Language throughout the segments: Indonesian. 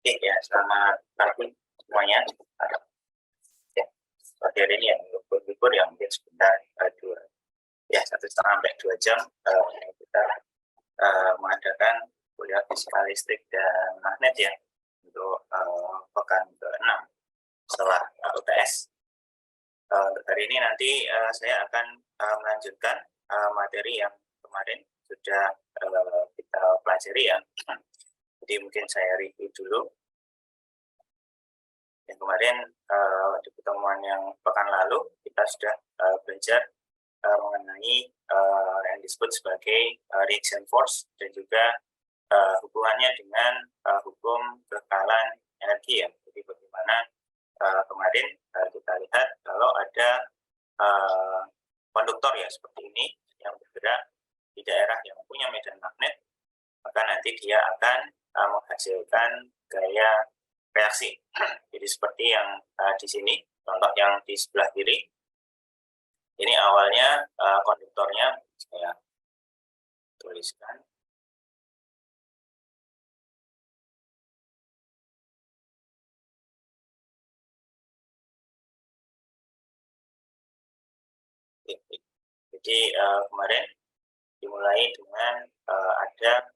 Oke ya, selamat pagi semuanya. Ya, materi ini yang libur yang mungkin sebentar ya 1,5 sampai 2 jam kita mengadakan kuliah fisika listrik dan magnet ya untuk pekan ke-6 setelah UTS. Untuk hari ini nanti saya akan melanjutkan materi yang kemarin sudah kita pelajari ya. Jadi mungkin saya review dulu. Yang kemarin di pertemuan yang pekan lalu kita sudah belajar mengenai yang disebut sebagai reaction force dan juga hubungannya dengan hukum kekekalan energi ya. Jadi bagaimana kemarin kita lihat kalau ada konduktor ya seperti ini yang bergerak di daerah yang punya medan magnet, maka nanti dia akan menghasilkan gaya reaksi. Jadi seperti yang di sini, contoh yang di sebelah kiri, ini awalnya konduktornya saya tuliskan. Jadi kemarin dimulai dengan ada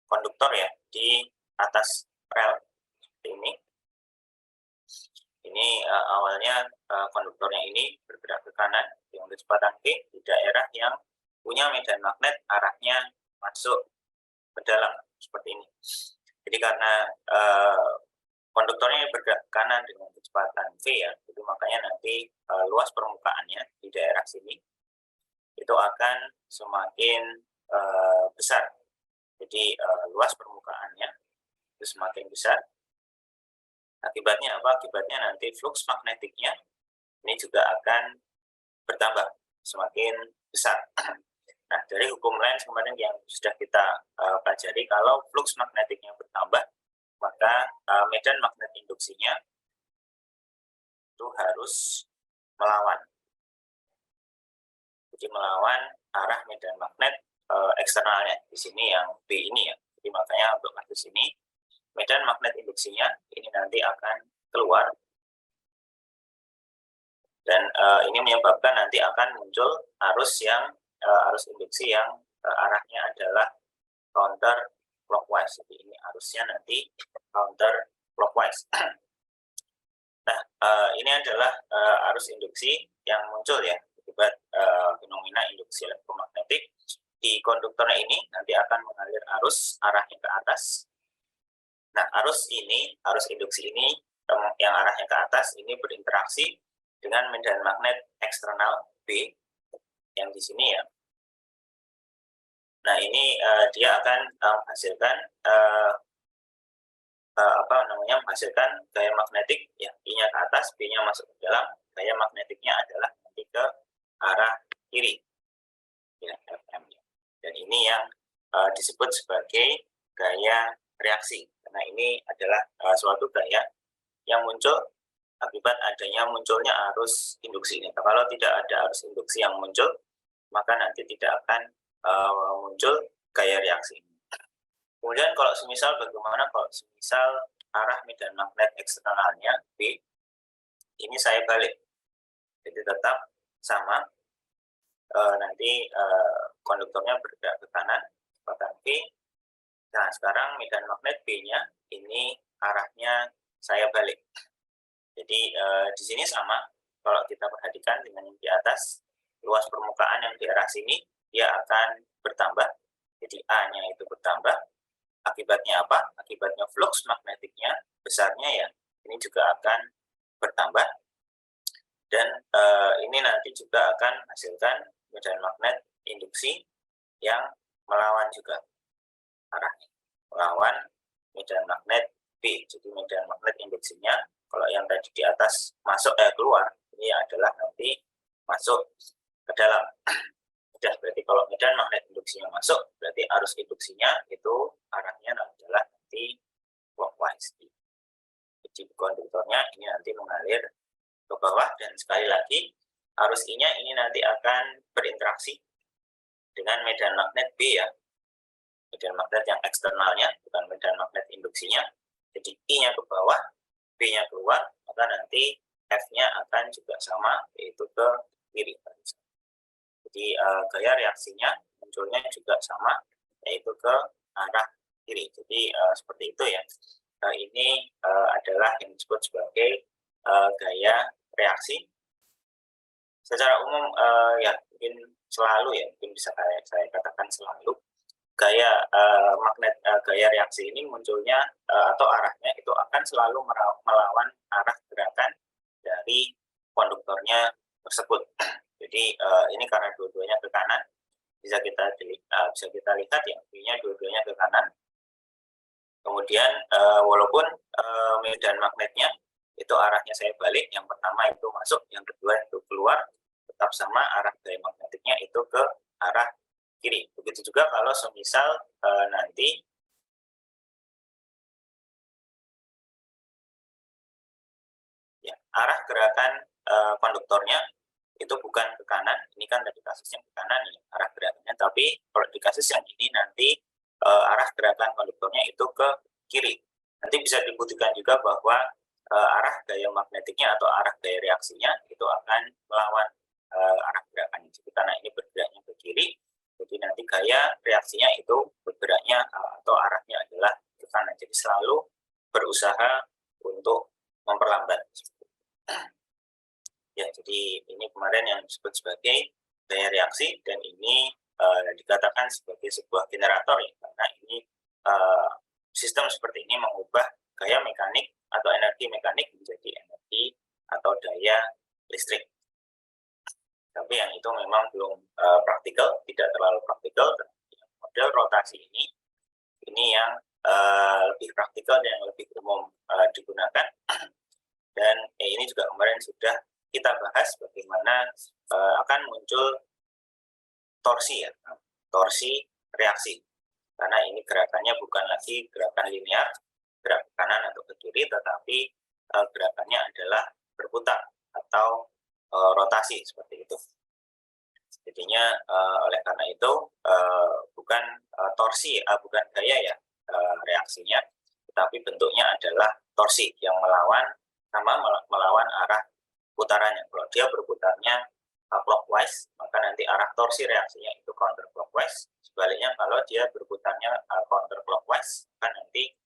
konduktor ya di atas rel seperti ini. Ini awalnya konduktornya ini bergerak ke kanan dengan kecepatan v di daerah yang punya medan magnet arahnya masuk ke dalam seperti ini. Jadi karena konduktornya bergerak ke kanan dengan kecepatan v ya, itu makanya nanti luas permukaannya di daerah sini itu akan semakin besar. Jadi luas permukaannya itu semakin besar. Akibatnya apa? Akibatnya nanti flux magnetiknya ini juga akan bertambah semakin besar. Nah, dari hukum Lenz kemarin yang sudah kita pelajari, kalau flux magnetiknya bertambah, maka medan magnet induksinya itu harus melawan. Jadi melawan arah medan magnet eksternalnya. Di sini yang B ini ya. Jadi makanya untuk kasus ini, medan magnet induksinya ini nanti akan keluar. Dan ini menyebabkan nanti akan muncul arus induksi yang arahnya adalah counter clockwise. Jadi ini arusnya nanti counter clockwise. Nah, ini adalah arus induksi yang muncul ya akibat fenomena induksi elektromagnetik. Di konduktornya ini nanti akan mengalir arus arahnya ke atas. Nah, arus induksi ini yang arahnya ke atas ini berinteraksi dengan medan magnet eksternal B yang di sini ya. Nah, ini dia akan menghasilkan menghasilkan gaya magnetik ya, I-nya ke atas, B-nya masuk ke dalam, gaya magnetiknya adalah nanti ke arah kiri ya, FM. Dan ini yang disebut sebagai gaya reaksi, karena ini adalah suatu gaya yang muncul akibat munculnya arus induksi ini. Kalau tidak ada arus induksi yang muncul, maka nanti tidak akan muncul gaya reaksi. Kemudian kalau semisal bagaimana kalau semisal arah medan magnet eksternalnya B, ini saya balik. Jadi tetap sama, nanti konduktornya bergerak ke kanan, kecepatan V. Nah, sekarang medan magnet B-nya ini arahnya saya balik. Jadi di sini sama, kalau kita perhatikan dengan yang di atas, luas permukaan yang di arah sini dia akan bertambah. Jadi A-nya itu bertambah. Akibatnya apa? Akibatnya flux magnetiknya besarnya ya, ini juga akan bertambah. Dan ini nanti juga akan menghasilkan medan magnet induksi yang melawan juga arahnya, melawan medan magnet B. Jadi medan magnet induksinya, kalau yang tadi di atas masuk keluar, ini adalah nanti masuk ke dalam. Berarti kalau medan magnet induksinya masuk, berarti arus induksinya itu arahnya adalah nanti clockwise. Jadi konduktornya ini nanti mengalir ke bawah, dan sekali lagi arus I-nya ini nanti akan berinteraksi dengan medan magnet B ya, medan magnet yang eksternalnya, bukan medan magnet induksinya. Jadi I-nya ke bawah, B-nya keluar, maka nanti F-nya akan juga sama, yaitu ke kiri. Jadi gaya reaksinya munculnya juga sama, yaitu ke arah kiri. Jadi seperti itu ya. Ini adalah yang disebut sebagai gaya reaksi. Secara umum ya mungkin selalu ya, mungkin bisa saya katakan selalu gaya gaya reaksi ini munculnya atau arahnya itu akan selalu melawan arah gerakan dari konduktornya tersebut. Jadi ini karena dua-duanya ke kanan, bisa kita lihat ya, V-nya dua-duanya ke kanan. Kemudian walaupun medan magnetnya itu arahnya saya balik, yang pertama itu masuk, yang kedua itu keluar, tetap sama arah gaya magnetiknya itu ke arah kiri. Begitu juga kalau semisal nanti ya, arah gerakan konduktornya itu bukan ke kanan, ini kan dari kasus yang ke kanan nih arah gerakannya, tapi kalau di kasus yang ini nanti arah gerakan konduktornya itu ke kiri. Nanti bisa dibuktikan juga bahwa arah gaya magnetiknya atau arah gaya reaksinya itu akan melawan arah gerakannya. Jadi karena ini bergeraknya ke kiri, jadi nanti gaya reaksinya itu bergeraknya atau arahnya adalah ke kanan. Jadi selalu berusaha untuk memperlambat. Ya, jadi ini kemarin yang disebut sebagai gaya reaksi, dan ini dikatakan sebagai sebuah generator ya, karena ini sistem seperti ini mengubah gaya mekanik atau energi mekanik menjadi energi atau daya listrik. Tapi yang itu memang belum praktikal, tidak terlalu praktikal. Model rotasi ini yang lebih praktikal dan yang lebih umum digunakan. Dan ini juga kemarin sudah kita bahas bagaimana akan muncul torsi ya, torsi reaksi. Karena ini gerakannya bukan lagi gerakan linear, gerak ke kanan atau ke kiri, tetapi gerakannya adalah berputar atau rotasi seperti itu. Jadinya oleh karena itu bukan torsi, bukan gaya ya reaksinya, tetapi bentuknya adalah torsi yang melawan arah putarannya. Kalau dia berputarnya clockwise, maka nanti arah torsi reaksinya itu counterclockwise. Sebaliknya kalau dia berputarnya counterclockwise, maka nanti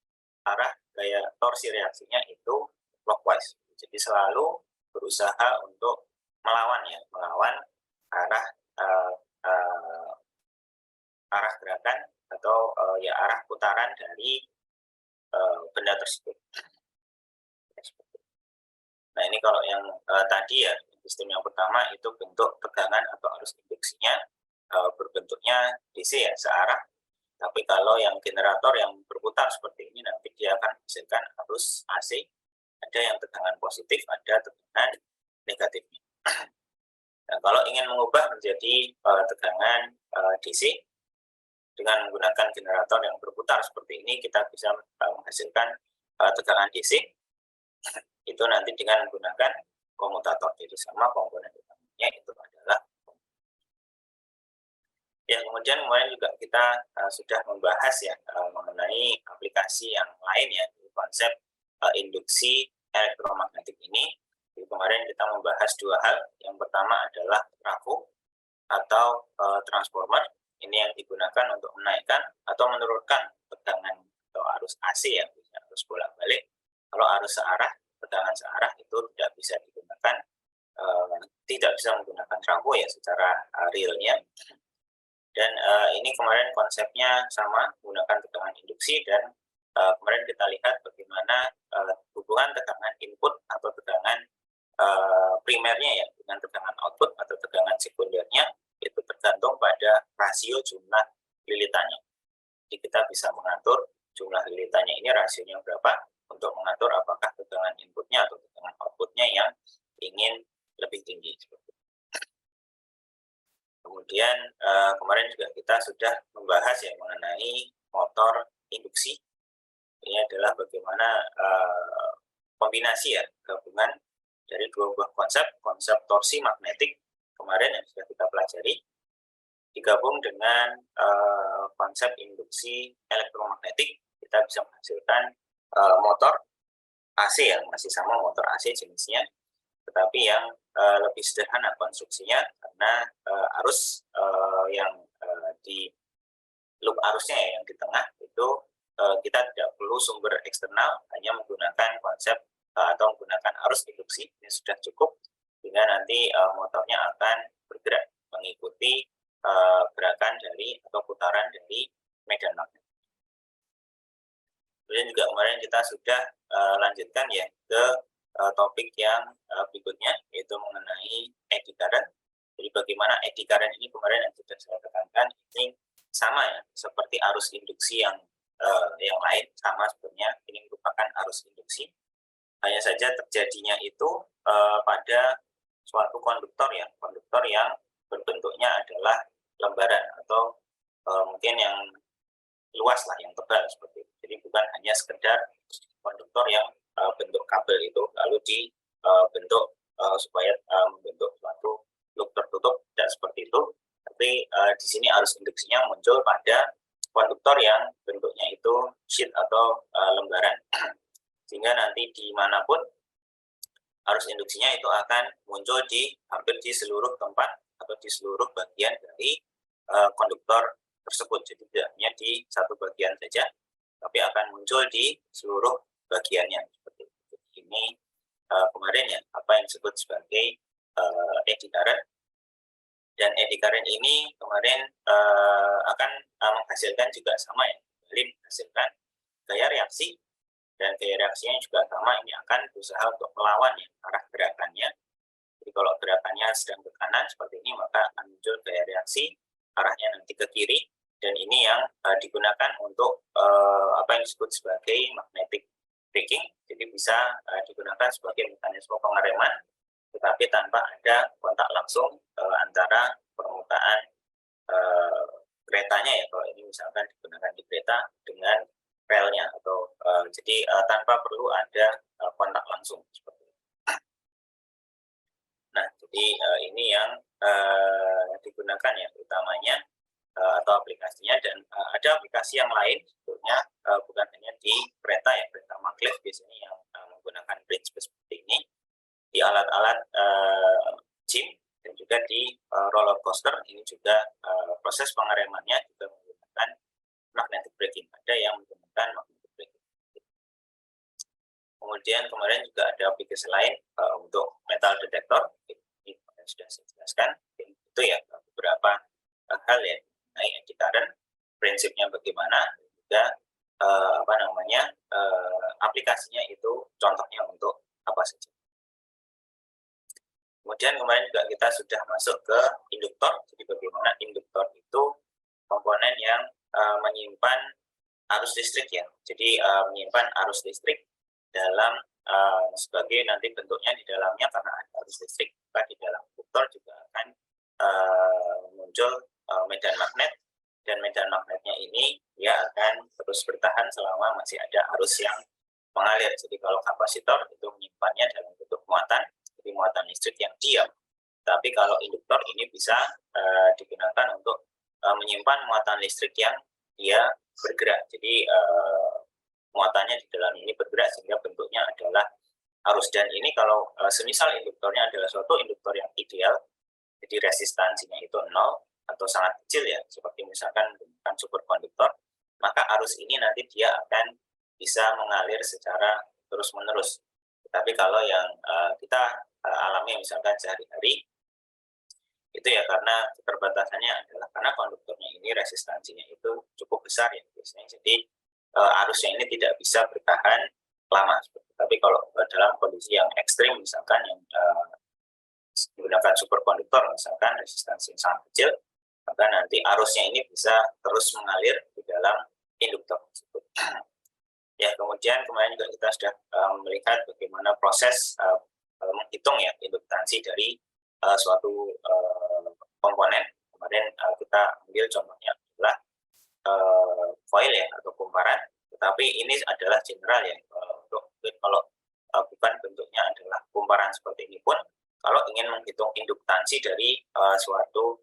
arah gaya torsi reaksinya itu clockwise. Jadi selalu berusaha untuk melawan arah arah gerakan atau ya arah putaran dari benda tersebut. Nah, ini kalau yang tadi ya, sistem yang pertama itu bentuk tegangan atau arus induksinya berbentuknya DC ya, searah. Tapi kalau yang generator yang berputar seperti ini, nanti dia akan menghasilkan arus AC. Ada yang tegangan positif, ada tegangan negatifnya. Nah, kalau ingin mengubah menjadi tegangan DC dengan menggunakan generator yang berputar seperti ini, kita bisa menghasilkan tegangan DC. Itu nanti dengan menggunakan komutator. Jadi sama komponen utamanya itu adalah ya. Kemudian kemarin juga kita sudah membahas ya mengenai aplikasi yang lain ya, konsep induksi elektromagnetik ini. Jadi kemarin kita membahas dua hal. Yang pertama adalah trafo atau transformer. Ini yang digunakan untuk menaikkan atau menurunkan tegangan atau arus AC ya, arus bolak-balik. Kalau arus searah, tegangan searah itu tidak bisa digunakan, tidak bisa menggunakan trafo ya secara realnya. Dan ini kemarin konsepnya sama, menggunakan tegangan induksi, dan kemarin kita lihat bagaimana hubungan tegangan input atau tegangan primernya ya dengan tegangan output atau tegangan sekundernya itu tergantung pada rasio jumlah lilitannya. Jadi kita bisa mengatur jumlah lilitannya ini rasionya berapa untuk mengatur apakah tegangan inputnya atau tegangan outputnya yang ingin lebih tinggi. Kemudian kemarin juga kita sudah membahas ya mengenai motor induksi. Ini adalah bagaimana kombinasi ya, gabungan dari dua buah konsep torsi magnetik kemarin yang sudah kita pelajari, digabung dengan konsep induksi elektromagnetik, kita bisa menghasilkan motor AC yang masih sama motor AC jenisnya, tetapi yang lebih sederhana konstruksinya karena arus yang di loop arusnya yang di tengah itu kita tidak perlu sumber eksternal, hanya menggunakan konsep atau menggunakan arus induksi ini sudah cukup, sehingga nanti motornya akan bergerak mengikuti gerakan dari atau putaran dari medan magnet. Kemudian juga kemarin kita sudah lanjutkan ya ke topik yang berikutnya, yaitu mengenai eddy current. Jadi bagaimana eddy current ini kemarin yang sudah saya tekankan ini sama ya seperti arus induksi yang lain, sama sebenarnya ini merupakan arus induksi. Hanya saja terjadinya itu pada suatu konduktor yang berbentuknya adalah lembaran atau mungkin yang luas lah, yang tebal seperti itu. Jadi bukan hanya sekedar konduktor yang bentuk kabel itu lalu dibentuk supaya membentuk suatu loop tertutup, tidak seperti itu. Tapi di sini arus induksinya muncul pada konduktor yang bentuknya itu sheet atau lembaran, sehingga nanti dimanapun arus induksinya itu akan muncul di hampir di seluruh tempat atau di seluruh bagian dari konduktor tersebut. Jadi tidak hanya di satu bagian saja, tapi akan muncul di seluruh bagiannya. Seperti itu. Ini kemarin ya apa yang disebut sebagai eddy current. Dan eddy current ini kemarin akan menghasilkan juga sama ya, kembali menghasilkan gaya reaksi, dan gaya reaksinya juga sama, ini akan berusaha untuk melawan ya, arah gerakannya. Jadi kalau gerakannya sedang ke kanan seperti ini, maka akan muncul gaya reaksi arahnya nanti ke kiri, dan ini yang digunakan untuk apa yang disebut sebagai magnetic braking. Jadi bisa digunakan sebagai mekanisme pengereman, tetapi tanpa ada kontak langsung antara permukaan keretanya ya, kalau ini misalkan digunakan di kereta dengan relnya, atau jadi tanpa perlu ada kontak langsung seperti itu. Nah, jadi ini yang digunakan ya utamanya atau aplikasinya, dan ada aplikasi yang lain sebetulnya bukan hanya di kereta ya, kereta maglev biasanya yang menggunakan bridge seperti ini, di alat-alat gym dan juga di roller coaster. Ini juga proses pengeremannya juga menggunakan magnetic braking. Ada yang menggunakan magnetic braking. Kemudian kemarin juga ada aplikasi lain untuk metal detector. Ini sudah saya jelaskan. Itu ya beberapa hal ya mengenai eddy current, prinsipnya bagaimana, juga aplikasinya itu contohnya untuk apa saja. Kemudian kemarin juga kita sudah masuk ke induktor. Jadi bagaimana induktor itu komponen yang menyimpan arus listrik ya. Jadi menyimpan arus listrik dalam sebagai nanti bentuknya di dalamnya, karena ada arus listrik, maka di dalam induktor juga akan muncul medan magnet, dan medan magnetnya ini dia akan terus bertahan selama masih ada arus yang mengalir. Jadi kalau kapasitor itu menyimpannya dalam bentuk muatan, jadi muatan listrik yang diam. Tapi kalau induktor ini bisa digunakan untuk menyimpan muatan listrik yang dia bergerak. Jadi muatannya di dalam ini bergerak sehingga bentuknya adalah arus. Dan ini kalau semisal induktornya adalah suatu induktor yang ideal, jadi resistansinya itu 0 atau sangat kecil ya, seperti misalkan menggunakan superkonduktor, maka arus ini nanti dia akan bisa mengalir secara terus-menerus. Tapi kalau yang kita alami misalkan sehari-hari, itu ya karena keterbatasannya adalah karena konduktornya ini resistansinya itu cukup besar ya biasanya, jadi arusnya ini tidak bisa bertahan lama. Tapi kalau dalam kondisi yang ekstrim misalkan yang menggunakan superkonduktor misalkan resistansi yang sangat kecil, maka nanti arusnya ini bisa terus mengalir di dalam induktor tersebut. Ya, kemudian kemarin juga kita sudah melihat bagaimana proses menghitung ya induktansi dari suatu komponen. Kemarin kita ambil contohnya adalah coil ya atau kumparan, tetapi ini adalah general ya, untuk kalau bukan bentuknya adalah kumparan seperti ini pun, kalau ingin menghitung induktansi dari suatu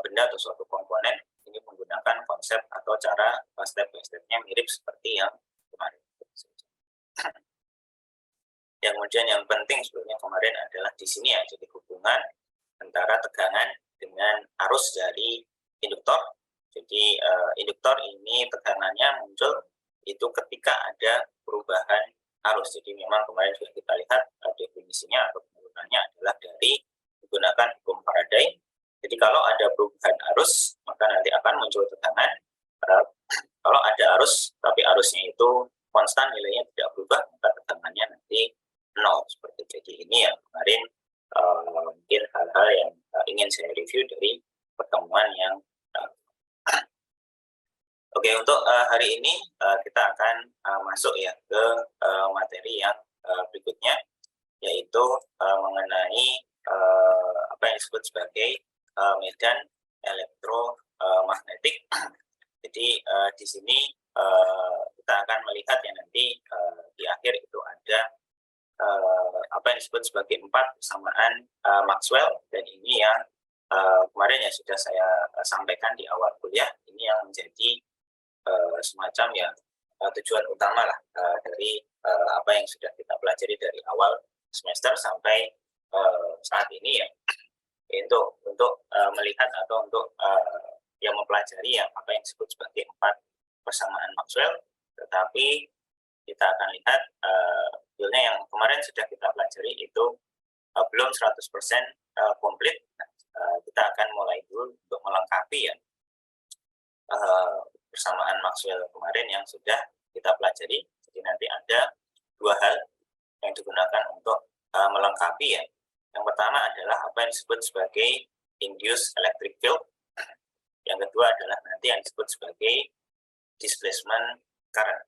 benda atau suatu komponen, ini menggunakan konsep atau cara step by step-nya mirip seperti yang kemarin. Kemudian yang penting sebetulnya kemarin adalah di sini ya, jadi hubungan antara tegangan dengan arus dari induktor. Jadi induktor ini tegangannya muncul itu ketika ada perubahan arus. Jadi memang kemarin sudah kita lihat definisinya atau penggunaannya adalah dari menggunakan hukum Faraday. Jadi kalau ada perubahan arus, maka nanti akan muncul tegangan. Kalau ada arus, tapi arusnya itu konstan, nilainya tidak berubah, maka tegangannya nanti 0. Seperti jadi ini ya kemarin mungkin hal-hal yang ingin saya review dari pertemuan yang Oke, untuk hari ini kita akan masuk ya ke materi yang berikutnya, yaitu mengenai apa yang disebut sebagai medan elektromagnetik. Jadi di sini kita akan melihat ya nanti di akhir itu ada apa yang disebut sebagai 4 persamaan Maxwell, dan ini yang kemarin ya sudah saya sampaikan di awal kuliah. Ini yang menjadi semacam ya tujuan utama lah dari apa yang sudah kita pelajari dari awal semester sampai saat ini ya, untuk melihat atau untuk yang mempelajari ya apa yang disebut sebagai 4 persamaan Maxwell. Tetapi kita akan lihat hasilnya yang kemarin sudah kita pelajari itu belum 100% komplit. Kita akan mulai dulu untuk melengkapi ya persamaan Maxwell kemarin yang sudah kita pelajari. Jadi nanti ada 2 hal yang digunakan untuk melengkapi ya. Yang pertama adalah apa yang disebut sebagai induced electric field. Yang kedua adalah nanti yang disebut sebagai displacement current.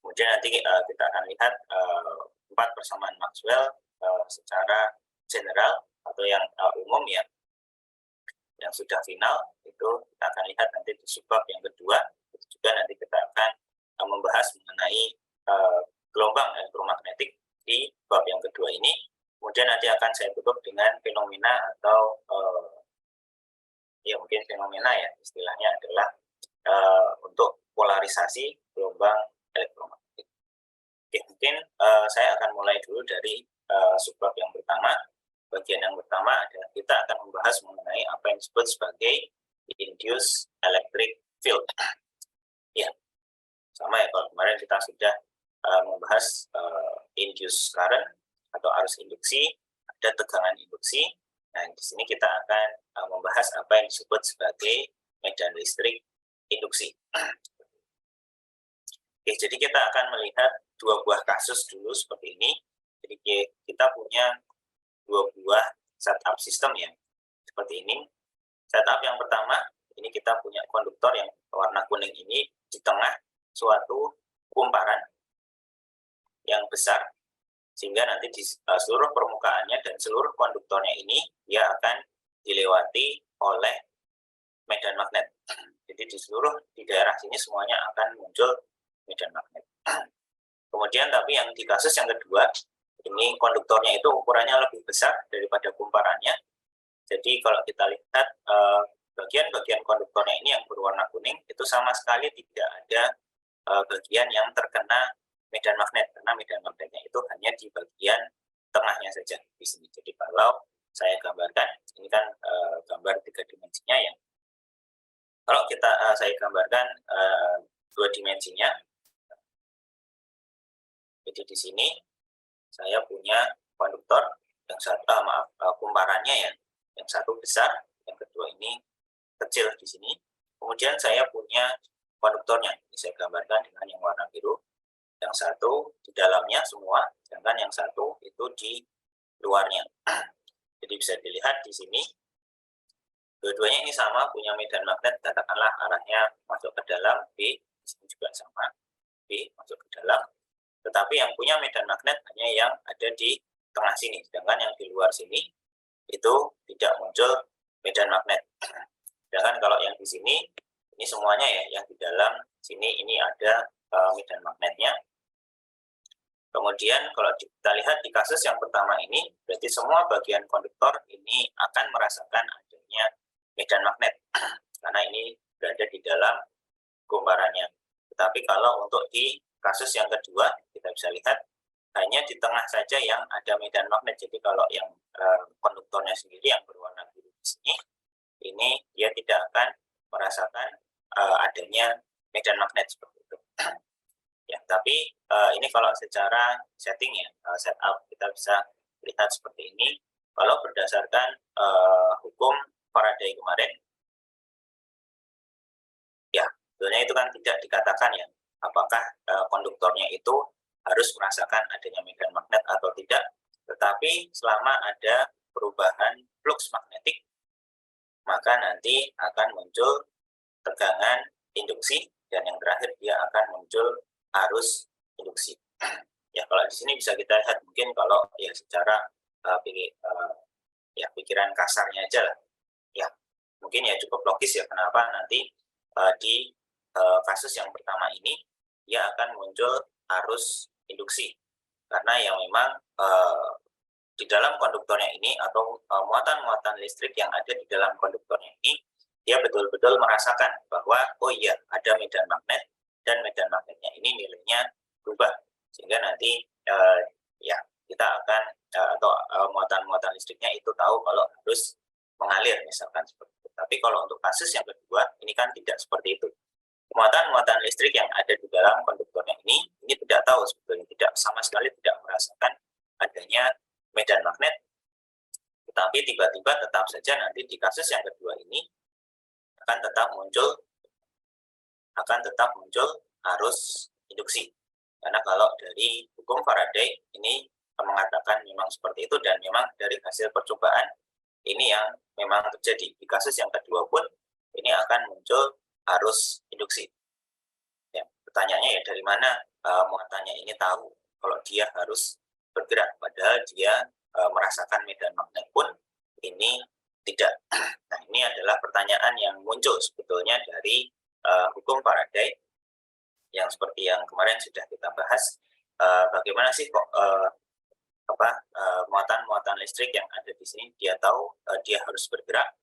Kemudian nanti kita akan lihat 4 persamaan Maxwell secara general atau yang umum ya, yang sudah final. Itu kita akan lihat nanti di subbab yang kedua. Itu juga nanti kita akan membahas mengenai gelombang elektromagnetik di bab yang kedua ini. Kemudian nanti akan saya tutup dengan fenomena atau ya mungkin fenomena ya istilahnya adalah untuk polarisasi gelombang elektromagnetik. Oke, mungkin saya akan mulai dulu dari subbab yang pertama. Bagian yang pertama adalah kita akan membahas mengenai apa yang disebut sebagai induced electric field. Ya, sama ya, kalau kemarin kita sudah membahas induced current atau arus induksi, ada tegangan induksi. Nah, di sini kita akan membahas apa yang disebut sebagai medan listrik induksi. Oke, jadi kita akan melihat 2 buah kasus dulu seperti ini. Jadi kita punya 2 buah setup sistem ya, seperti ini. Setup yang pertama, ini kita punya konduktor yang warna kuning ini di tengah suatu kumparan yang besar, sehingga nanti di seluruh permukaannya dan seluruh konduktornya ini dia akan dilewati oleh medan magnet. Jadi di daerah sini semuanya akan muncul medan magnet. Kemudian tapi yang di kasus yang kedua, ini konduktornya itu ukurannya lebih besar daripada kumparannya. Jadi kalau kita lihat bagian-bagian konduktornya ini yang berwarna kuning itu sama sekali tidak ada bagian yang terkena medan magnet, karena medan magnetnya itu hanya di bagian tengahnya saja di sini. Jadi kalau saya gambarkan, ini kan gambar 3 dimensinya ya. Kalau saya gambarkan 2 dimensinya, jadi di sini saya punya konduktor yang satu, kumparannya ya, yang satu besar, yang kedua ini kecil di sini. Kemudian saya punya konduktornya, ini saya gambarkan dengan yang warna biru. Yang satu di dalamnya semua, sedangkan yang satu itu di luarnya. Jadi bisa dilihat di sini, dua-duanya ini sama, punya medan magnet, katakanlah arahnya masuk ke dalam, B, di sini juga sama, B masuk ke dalam. Tetapi yang punya medan magnet hanya yang ada di tengah sini, sedangkan yang di luar sini itu tidak muncul medan magnet. Sedangkan kalau yang di sini, ini semuanya ya, yang di dalam sini ini ada medan magnetnya. Kemudian kalau kita lihat di kasus yang pertama ini, berarti semua bagian konduktor ini akan merasakan adanya medan magnet, karena ini berada di dalam kumparannya. Tetapi kalau untuk di kasus yang kedua, kita bisa lihat hanya di tengah saja yang ada medan magnet. Jadi kalau yang konduktornya sendiri yang berwarna biru di sini, ini dia tidak akan merasakan adanya medan magnet seperti itu. Ya, tapi ini kalau secara setting ya, setup kita bisa lihat seperti ini. Kalau berdasarkan hukum Faraday kemarin, ya sebenarnya itu kan tidak dikatakan ya, apakah konduktornya itu harus merasakan adanya medan magnet atau tidak, tetapi selama ada perubahan flux magnetik, maka nanti akan muncul tegangan induksi, dan yang terakhir dia akan muncul arus induksi. Ya, kalau di sini bisa kita lihat mungkin kalau ya secara pikiran kasarnya aja lah. Ya, mungkin ya cukup logis ya kenapa nanti di kasus yang pertama ini dia akan muncul arus induksi, karena yang memang di dalam konduktornya ini atau muatan-muatan listrik yang ada di dalam konduktornya ini, dia betul-betul merasakan bahwa oh iya ada medan magnet, dan medan magnetnya ini nilainya berubah, sehingga nanti ya kita akan atau muatan-muatan listriknya itu tahu kalau harus mengalir misalkan seperti itu. Tapi kalau untuk kasus yang kedua ini kan tidak seperti itu. Muatan-muatan listrik yang ada di dalam konduktornya ini tidak tahu sebetulnya, tidak sama sekali tidak merasakan adanya medan magnet, tetapi tiba-tiba tetap saja nanti di kasus yang kedua ini akan tetap muncul arus induksi. Karena kalau dari hukum Faraday ini mengatakan memang seperti itu, dan memang dari hasil percobaan ini yang memang terjadi. Di kasus yang kedua pun ini akan muncul arus induksi. Ya, pertanyaannya ya dari mana muatannya ini tahu kalau dia harus bergerak, padahal dia merasakan medan magnet pun ini tidak. Nah, ini adalah pertanyaan yang muncul sebetulnya dari hukum Faraday yang seperti yang kemarin sudah kita bahas. Bagaimana sih kok muatan-muatan listrik yang ada di sini dia tahu dia harus bergerak,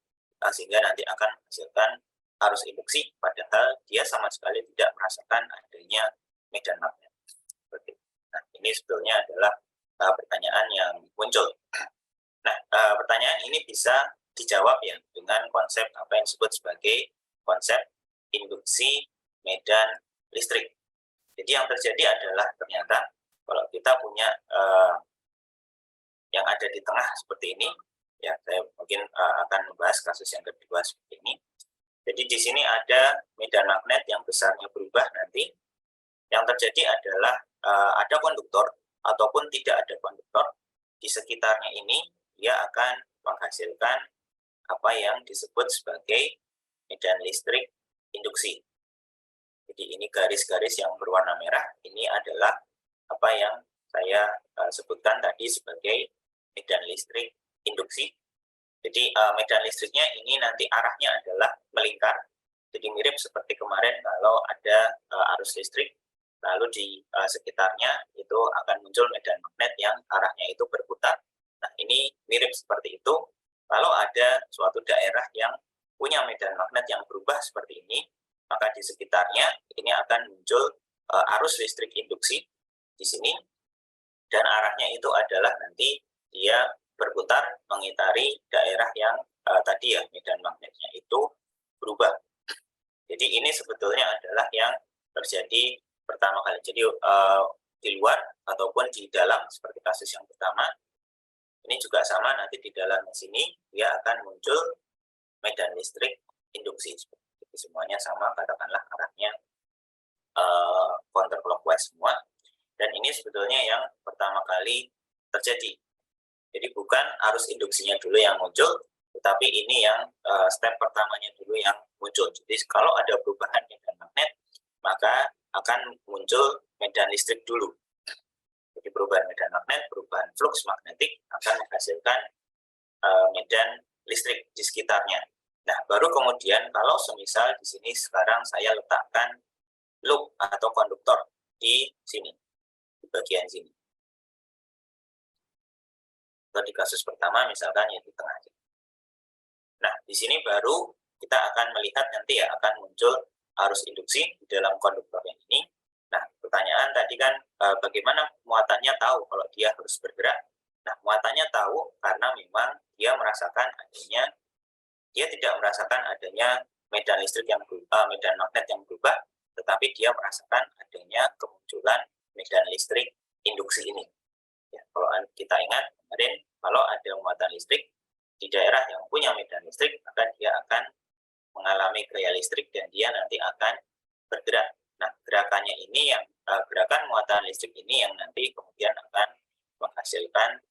sehingga nanti akan menghasilkan arus induksi, padahal dia sama sekali tidak merasakan adanya medan magnet. Nah, ini sebetulnya adalah pertanyaan yang muncul. Nah, pertanyaan ini bisa dijawab ya dengan konsep apa yang disebut sebagai konsep induksi medan listrik. Jadi yang terjadi adalah ternyata kalau kita punya yang ada di tengah seperti ini, ya saya mungkin akan membahas kasus yang kedua seperti ini. Jadi di sini ada medan magnet yang besarnya berubah nanti. Yang terjadi adalah ada konduktor ataupun tidak ada konduktor, di sekitarnya ini dia akan menghasilkan apa yang disebut sebagai medan listrik induksi. Jadi ini garis-garis yang berwarna merah, ini adalah apa yang saya sebutkan tadi sebagai medan listrik induksi. Jadi medan listriknya ini nanti arahnya adalah melingkar. Jadi mirip seperti kemarin kalau ada arus listrik, lalu di sekitarnya itu akan muncul medan magnet yang arahnya itu berputar. Nah, ini mirip seperti itu. Kalau ada suatu daerah yang punya medan magnet yang berubah seperti ini, maka di sekitarnya ini akan muncul arus listrik induksi di sini, dan arahnya itu adalah nanti dia berputar mengitari daerah yang tadi ya medan magnetnya itu berubah. Jadi ini sebetulnya adalah yang terjadi pertama kali. Jadi di luar ataupun di dalam seperti kasus yang pertama, ini juga sama, nanti di dalamnya sini dia akan muncul medan listrik induksi. Jadi semuanya sama, katakanlah arahnya counterclockwise semua. Dan ini sebetulnya yang pertama kali terjadi. Jadi bukan arus induksinya dulu yang muncul, tetapi ini yang step pertamanya dulu yang muncul. Jadi kalau ada perubahan medan magnet, maka akan muncul medan listrik dulu. Jadi perubahan medan magnet, perubahan flux magnetik akan menghasilkan medan listrik di sekitarnya. Nah, baru kemudian kalau semisal di sini sekarang saya letakkan loop atau konduktor di sini, di bagian sini. Atau di kasus pertama misalkan yang di tengah. Nah, di sini baru kita akan melihat nanti ya akan muncul arus induksi di dalam konduktor yang ini. Nah, pertanyaan tadi kan bagaimana muatannya tahu kalau dia harus bergerak? Nah, muatannya tahu karena memang dia tidak merasakan adanya medan listrik yang berubah, medan magnet yang berubah, tetapi dia merasakan adanya kemunculan medan listrik induksi ini. Ya, kalau kita ingat kemarin, kalau ada muatan listrik di daerah yang punya medan listrik, maka dia akan mengalami gaya listrik dan dia nanti akan bergerak. Nah, gerakannya ini gerakan muatan listrik ini yang nanti kemudian akan menghasilkan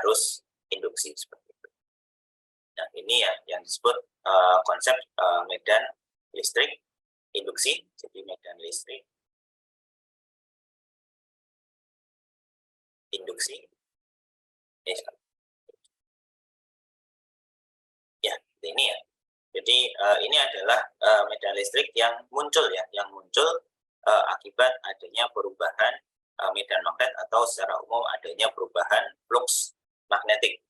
arus induksi seperti itu. Nah, ini yang disebut konsep medan listrik induksi. Jadi medan listrik induksi. Ya, ini ya. Jadi ini adalah medan listrik yang muncul akibat adanya perubahan medan magnet atau secara umum adanya perubahan flux magnetik.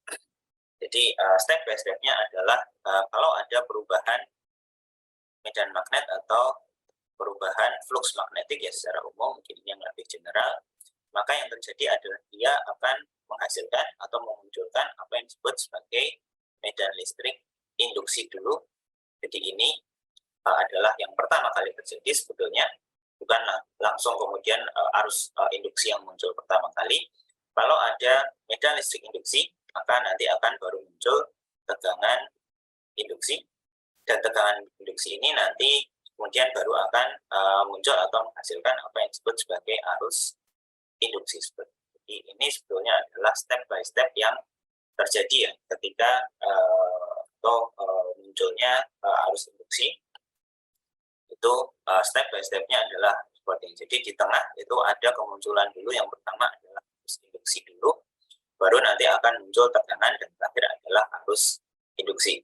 Jadi step by step-nya adalah kalau ada perubahan medan magnet atau perubahan flux magnetik ya secara umum, mungkin yang lebih general, maka yang terjadi adalah dia akan menghasilkan atau memunculkan apa yang disebut sebagai medan listrik induksi dulu. Jadi ini adalah yang pertama kali terjadi sebetulnya, bukan langsung kemudian arus induksi yang muncul pertama kali. Kalau ada medan listrik induksi, maka nanti akan baru muncul tegangan induksi, dan tegangan induksi ini nanti kemudian baru akan muncul atau menghasilkan apa yang disebut sebagai arus induksi. Jadi ini sebetulnya adalah step by step yang terjadi ya ketika munculnya arus induksi. Itu step by step-nya adalah seperti ini. Jadi di tengah itu ada kemunculan dulu, yang pertama adalah arus induksi dulu, baru nanti akan muncul tegangan, dan terakhir adalah arus induksi.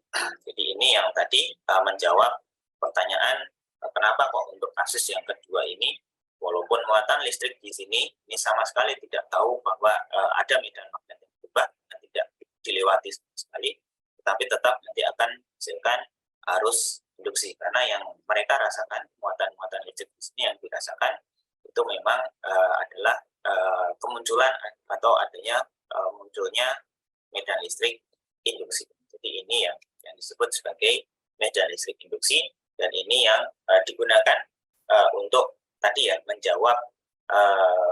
Jadi ini yang tadi menjawab pertanyaan kenapa kok untuk kasus yang kedua ini, walaupun muatan listrik di sini ini sama sekali tidak tahu bahwa ada medan magnet yang berubah dan tidak dilewati sama sekali, tetapi tetap nanti akan menghasilkan arus induksi, karena yang mereka rasakan, muatan-muatan listrik di sini yang dirasakan itu memang adalah kemunculan atau adanya munculnya medan listrik induksi. Jadi ini yang disebut sebagai medan listrik induksi, dan ini yang digunakan untuk tadi ya menjawab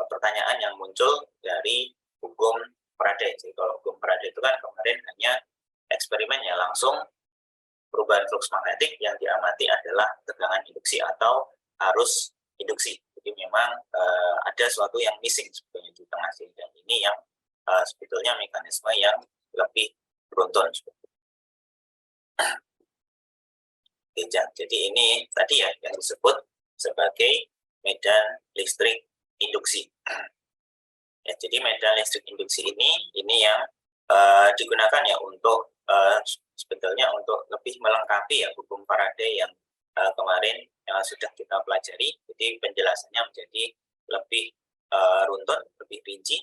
pertanyaan yang muncul dari hukum Faraday. Jadi kalau hukum Faraday itu kan kemarin hanya eksperimennya langsung perubahan flux magnetik, yang diamati adalah tegangan induksi atau arus induksi. Jadi memang ada sesuatu yang missing sebetulnya di tengah sini, dan ini yang sebetulnya mekanisme yang lebih beruntun. Jadi ini tadi ya yang disebut sebagai medan listrik induksi. Ya, jadi medan listrik induksi ini yang digunakan ya untuk sebetulnya untuk lebih melengkapi ya hukum Faraday yang kemarin yang sudah kita pelajari. Jadi penjelasannya menjadi lebih runtun, lebih rinci.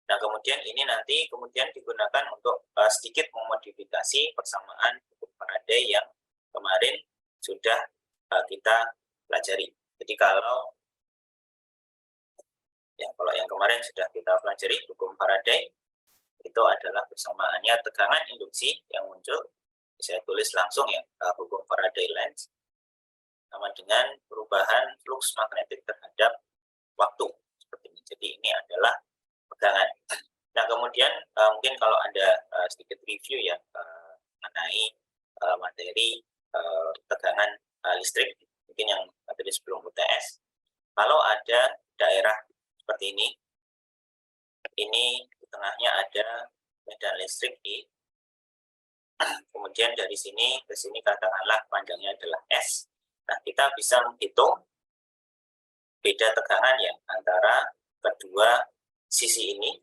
Nah, kemudian ini nanti kemudian digunakan untuk sedikit memodifikasi persamaan hukum Faraday yang kemarin sudah kita pelajari. Jadi kalau yang kemarin sudah kita pelajari hukum Faraday, itu adalah persamaannya tegangan induksi yang muncul, saya tulis langsung ya, hukum Faraday Lens sama dengan perubahan flux magnetik terhadap waktu seperti ini. Jadi ini adalah tegangan. Nah, kemudian mungkin kalau ada sedikit review ya mengenai materi tegangan listrik, mungkin yang materi sebelum UTS, kalau ada daerah seperti ini di tengahnya ada medan listrik I, kemudian dari sini ke sini katakanlah panjangnya adalah S. Nah, kita bisa menghitung beda tegangan ya antara kedua sisi ini.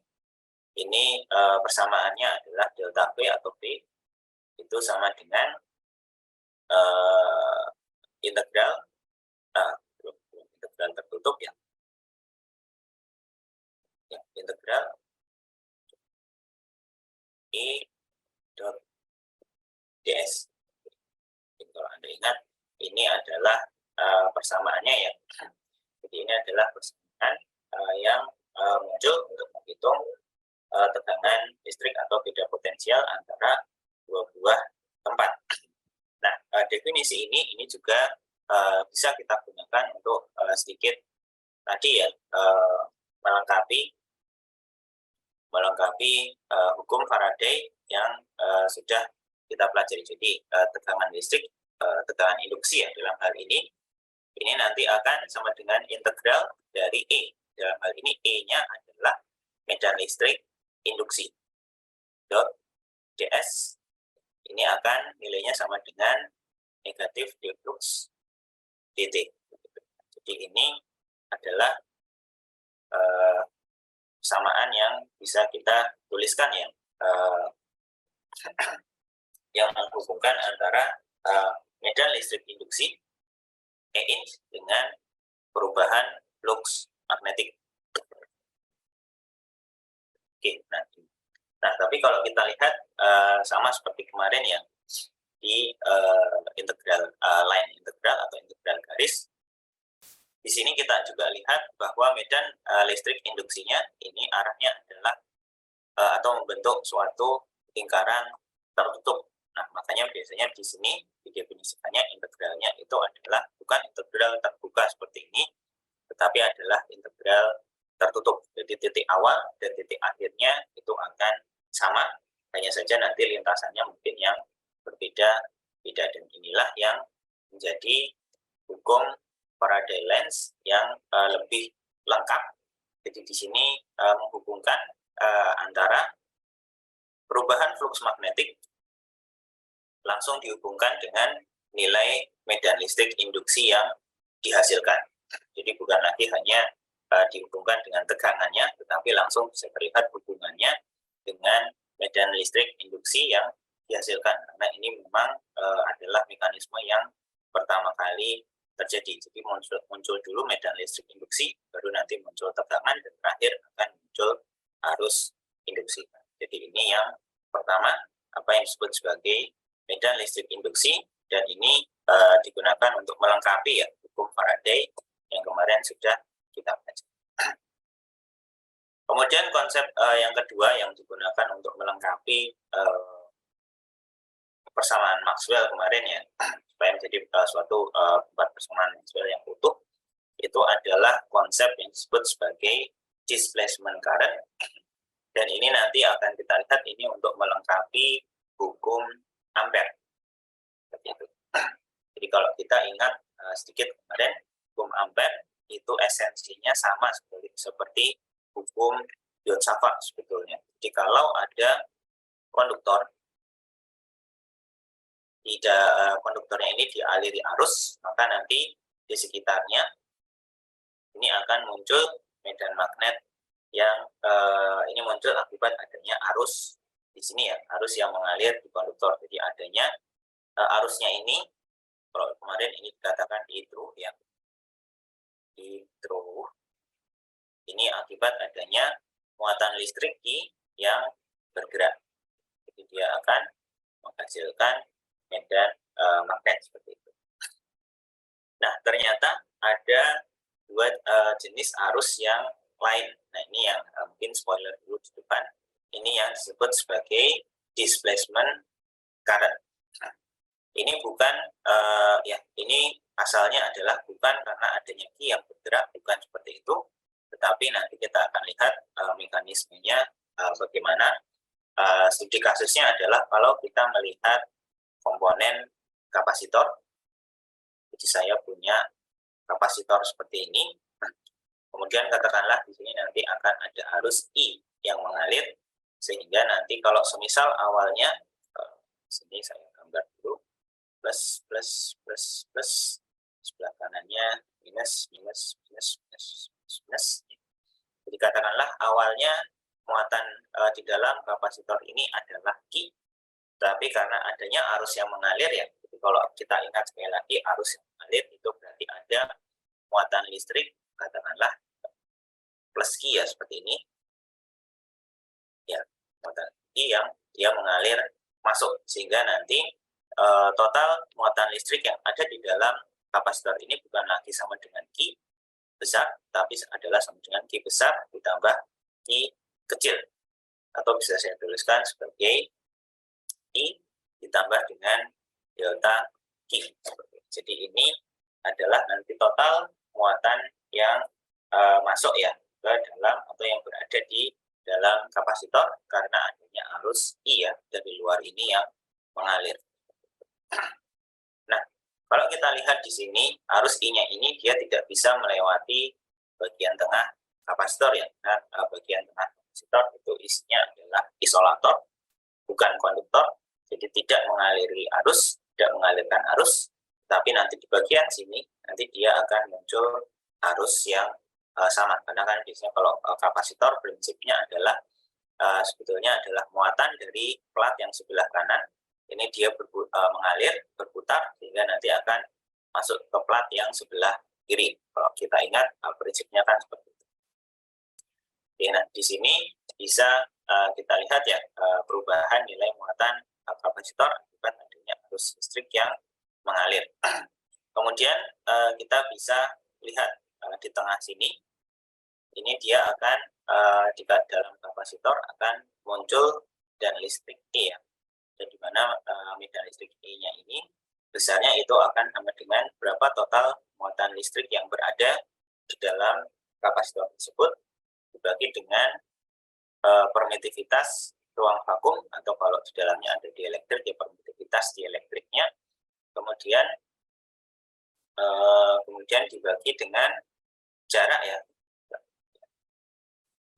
Ini persamaannya adalah delta V atau V itu sama dengan integral tertutup ya, integral I dot ds. Jadi kalau Anda ingat, ini adalah persamaannya ya. Jadi ini adalah persamaan yang muncul untuk menghitung tegangan listrik atau beda potensial antara dua buah tempat. Nah, definisi ini juga bisa kita gunakan untuk sedikit tadi ya melengkapi hukum Faraday yang sudah kita pelajari. Jadi tegangan listrik, tegangan induksi ya dalam hal ini nanti akan sama dengan integral dari E. Dalam hal ini E-nya adalah medan listrik induksi. Dot ds ini akan nilainya sama dengan negatif d flux dt. Jadi ini adalah persamaan yang bisa kita tuliskan ya, yang menghubungkan antara medan listrik induksi EIN dengan perubahan flux magnetik. Oke, nah tapi kalau kita lihat sama seperti kemarin ya di integral line integral atau integral garis, di sini kita juga lihat bahwa medan listrik induksinya ini arahnya adalah atau membentuk suatu lingkaran tertutup. Nah, makanya biasanya di sini didefinisikannya integralnya itu adalah bukan integral terbuka seperti ini, tetapi adalah integral tertutup. Jadi titik awal dan titik akhirnya itu akan sama, hanya saja nanti lintasannya mungkin yang berbeda. Dan inilah yang menjadi hukum Faraday lens yang lebih lengkap. Jadi di sini menghubungkan antara perubahan flux magnetik langsung dihubungkan dengan nilai medan listrik induksi yang dihasilkan. Jadi bukan lagi hanya dihubungkan dengan tegangannya, tetapi langsung bisa terlihat hubungannya dengan medan listrik induksi yang dihasilkan. Karena ini memang adalah mekanisme yang pertama kali terjadi. Jadi muncul dulu medan listrik induksi, baru nanti muncul tegangan, dan terakhir akan muncul arus induksi. Jadi ini yang pertama, apa yang disebut sebagai medan listrik induksi, dan ini digunakan untuk melengkapi ya hukum Faraday yang kemarin sudah kita baca. Kemudian konsep yang kedua yang digunakan untuk melengkapi persamaan Maxwell kemarin ya, supaya menjadi suatu persamaan Maxwell yang utuh, itu adalah konsep yang disebut sebagai displacement current. Dan ini nanti akan kita lihat ini untuk melengkapi hukum Ampere. Jadi kalau kita ingat sedikit kemarin, hukum Ampere itu esensinya sama seperti hukum Yoon-Saffa sebetulnya. Jadi kalau ada konduktor, konduktornya ini dialiri arus, maka nanti di sekitarnya ini akan muncul medan magnet yang ini muncul akibat adanya arus di sini ya, arus yang mengalir di konduktor. Jadi adanya arusnya ini, kalau kemarin ini dikatakan hidro ya, hidro ini akibat adanya muatan listrik yang bergerak. Jadi dia akan menghasilkan medan magnet seperti itu. Nah, ternyata ada dua jenis arus yang lain. Nah, ini yang mungkin spoiler dulu di depan. Ini yang disebut sebagai displacement current. Nah, ini bukan ya, ini asalnya adalah bukan karena adanya Q yang bergerak, bukan seperti itu. Tetapi nanti kita akan lihat mekanismenya bagaimana. Studi kasusnya adalah kalau kita melihat komponen kapasitor. Jadi saya punya kapasitor seperti ini. Kemudian katakanlah di sini nanti akan ada arus I yang mengalir, sehingga nanti kalau semisal awalnya sini saya gambar dulu plus plus plus plus, sebelah kanannya minus minus minus minus minus. Jadi katakanlah awalnya muatan di dalam kapasitor ini adalah Q, tapi karena adanya arus yang mengalir ya, jadi kalau kita ingat sekali lagi arus yang mengalir itu berarti ada muatan listrik, katakanlah plus Q ya, seperti ini ya, muatan Q yang dia mengalir masuk, sehingga nanti total muatan listrik yang ada di dalam kapasitor ini bukan lagi sama dengan Q, besar, tapi adalah sama dengan Q besar ditambah Q kecil. Atau bisa saya tuliskan sebagai I ditambah dengan delta Q. Jadi ini adalah nanti total muatan yang masuk ya ke dalam atau yang berada di dalam kapasitor karena adanya arus I ya dari luar ini yang mengalir. Nah, kalau kita lihat di sini arus I-nya ini dia tidak bisa melewati bagian tengah kapasitor ya. Nah, bagian tengah kapasitor itu isinya adalah isolator, bukan konduktor. Jadi tidak mengaliri arus, tidak mengalirkan arus, tapi nanti di bagian sini nanti dia akan muncul arus yang sama. Karena kan biasanya kalau kapasitor prinsipnya adalah sebetulnya adalah muatan dari plat yang sebelah kanan. Ini dia mengalir, berputar, sehingga nanti akan masuk ke plat yang sebelah kiri. Kalau kita ingat, prinsipnya kan seperti itu. Nah, di sini bisa kita lihat ya, perubahan nilai muatan kapasitor akibat adanya arus listrik yang mengalir. Kemudian kita bisa lihat di tengah sini, ini dia akan di dalam kapasitor akan muncul dan listrik E ya. Dan di mana medan listrik E-nya ini besarnya itu akan sama dengan berapa total muatan listrik yang berada di dalam kapasitor tersebut dibagi dengan permitivitas ruang vakum, atau kalau di dalamnya ada dielektrik ya permitivitas dielektriknya, kemudian dibagi dengan jarak ya,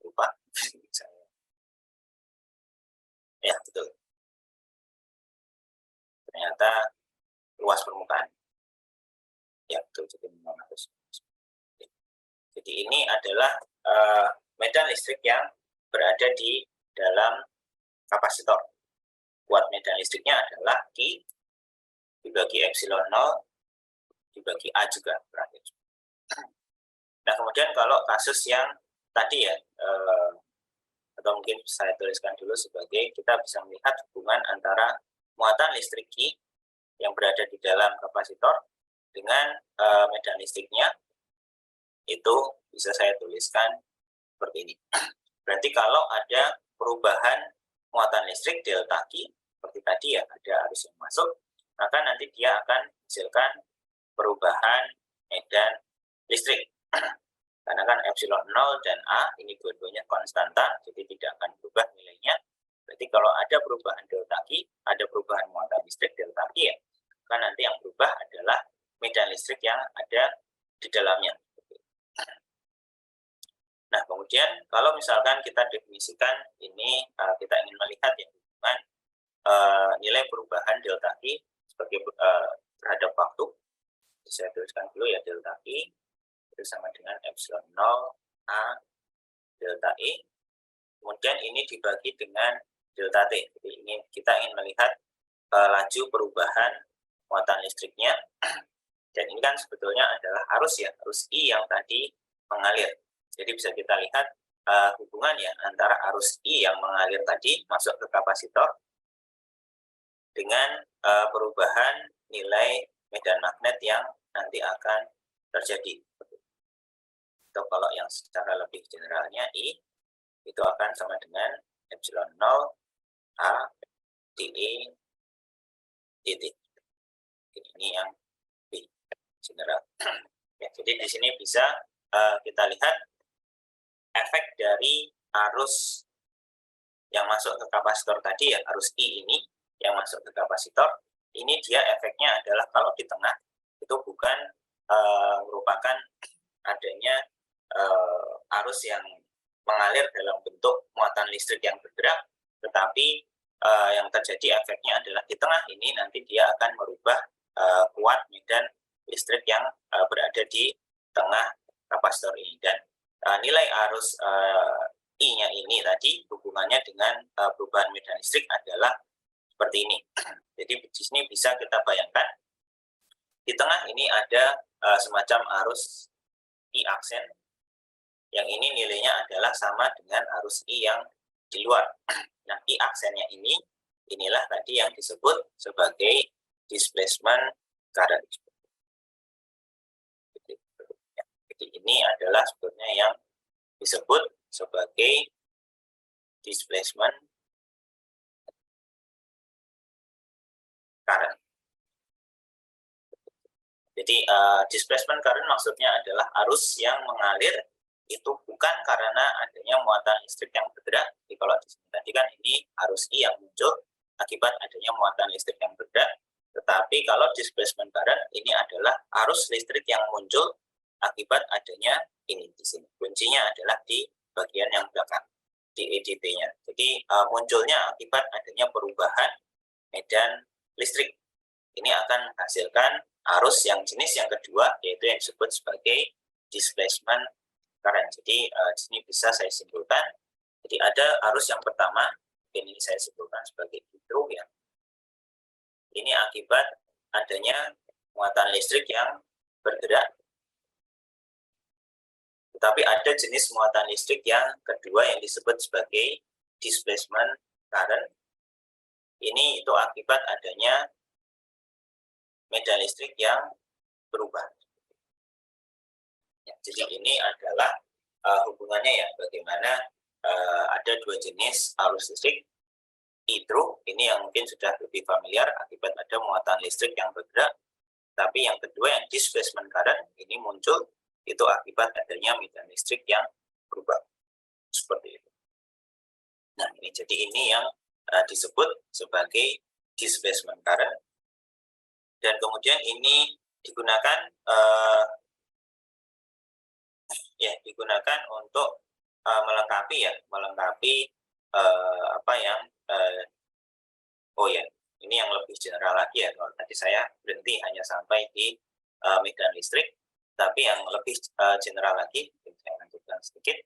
lupa ya, betul, ternyata luas permukaan ya, betul. Jadi ini adalah medan listrik yang berada di dalam kapasitor. Kuat medan listriknya adalah Q dibagi epsilon 0 dibagi A juga berakhir. Nah, kemudian kalau kasus yang tadi ya, atau mungkin saya tuliskan dulu sebagai kita bisa melihat hubungan antara muatan listrik Q yang berada di dalam kapasitor dengan medan listriknya, itu bisa saya tuliskan seperti ini. Berarti kalau ada perubahan muatan listrik delta Q, seperti tadi ya, ada arus yang masuk, maka nanti dia akan menghasilkan perubahan medan listrik. Karena kan epsilon 0 dan A ini dua-duanya konstanta, jadi tidak akan berubah nilainya. Berarti kalau ada perubahan delta Q, ada perubahan muatan listrik delta Q ya, maka nanti yang berubah adalah medan listrik yang ada di dalamnya. Nah, kemudian kalau misalkan kita definisikan ini, kita ingin melihat ya hubungan nilai perubahan delta Q sebagai terhadap waktu. Saya tuliskan dulu ya, delta Q itu sama dengan epsilon 0 A delta E. Kemudian ini dibagi dengan delta T. Jadi ini kita ingin melihat laju perubahan muatan listriknya. Dan ini kan sebetulnya adalah arus ya, arus I yang tadi mengalir. Jadi bisa kita lihat hubungan ya antara arus I yang mengalir tadi masuk ke kapasitor dengan perubahan nilai medan magnet yang nanti akan terjadi. Atau kalau yang secara lebih generalnya I itu akan sama dengan epsilon 0 A dE dt. Ini yang B general. Ya, jadi di sini bisa kita lihat efek dari arus yang masuk ke kapasitor tadi ya, arus I ini yang masuk ke kapasitor, ini dia efeknya adalah kalau di tengah itu bukan merupakan adanya arus yang mengalir dalam bentuk muatan listrik yang bergerak, tetapi yang terjadi efeknya adalah di tengah ini nanti dia akan merubah kuat medan listrik yang berada di tengah kapasitor ini. Dan nilai arus I-nya ini tadi hubungannya dengan perubahan medan listrik adalah seperti ini. Jadi di sini bisa kita bayangkan di tengah ini ada semacam arus I aksen, yang ini nilainya adalah sama dengan arus I yang di luar. Nah, I aksennya ini, inilah tadi yang disebut sebagai displacement current. Jadi ini adalah sebetulnya yang disebut sebagai displacement current. Jadi displacement current maksudnya adalah arus yang mengalir itu bukan karena adanya muatan listrik yang bergerak. Jadi kalau di sini tadi kan ini arus I yang muncul akibat adanya muatan listrik yang bergerak. Tetapi kalau displacement current ini adalah arus listrik yang muncul akibat adanya ini di sini. Kuncinya adalah di bagian yang belakang, di EDP-nya. Jadi munculnya akibat adanya perubahan medan listrik. Ini akan menghasilkan arus yang jenis yang kedua, yaitu yang disebut sebagai displacement current. Jadi di sini bisa saya simpulkan. Jadi ada arus yang pertama, ini saya simpulkan sebagai hidro ya. Ini akibat adanya muatan listrik yang bergerak. Tetapi ada jenis muatan listrik yang kedua yang disebut sebagai displacement current. Ini itu akibat adanya medan listrik yang berubah. Ya, jadi ini adalah hubungannya ya, bagaimana ada dua jenis arus listrik. Hidro, ini yang mungkin sudah lebih familiar akibat ada muatan listrik yang bergerak. Tapi yang kedua yang displacement current, ini muncul itu akibat adanya medan listrik yang berubah. Seperti itu. Nah, ini yang disebut sebagai displacement current. Dan kemudian ini digunakan digunakan untuk melengkapi ini yang lebih general lagi ya. Kalau tadi saya berhenti hanya sampai di medan listrik, tapi yang lebih general lagi, saya lanjutkan sedikit,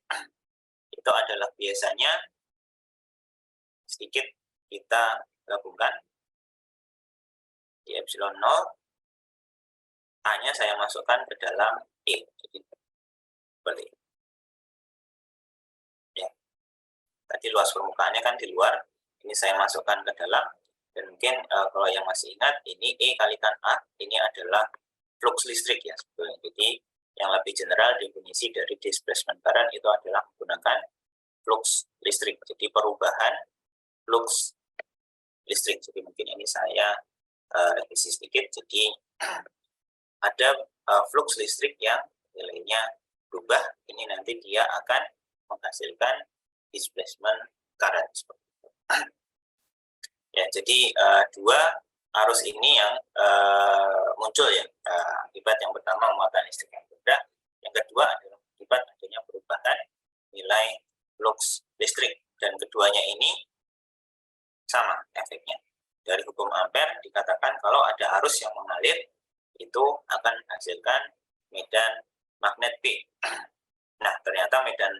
itu adalah biasanya sedikit kita gabungkan di epsilon 0, hanya saya masukkan ke dalam E. Jadi, seperti itu. Ya. Tadi luas permukaannya kan di luar, ini saya masukkan ke dalam, dan mungkin kalau yang masih ingat, ini E kalikan A, ini adalah flux listrik ya sebetulnya. Jadi yang lebih general definisi dari displacement current itu adalah menggunakan flux listrik. Jadi perubahan flux listrik. Jadi mungkin ini saya revisi sedikit. Jadi ada flux listrik yang nilainya berubah. Ini nanti dia akan menghasilkan displacement current. Ya, jadi dua arus ini yang muncul ya, akibat yang pertama muatan listrik yang bergerak, yang kedua adalah akibat adanya perubahan nilai flux listrik, dan keduanya ini sama efeknya. Dari hukum Ampere dikatakan kalau ada arus yang mengalir itu akan menghasilkan medan magnet B. Nah, ternyata medan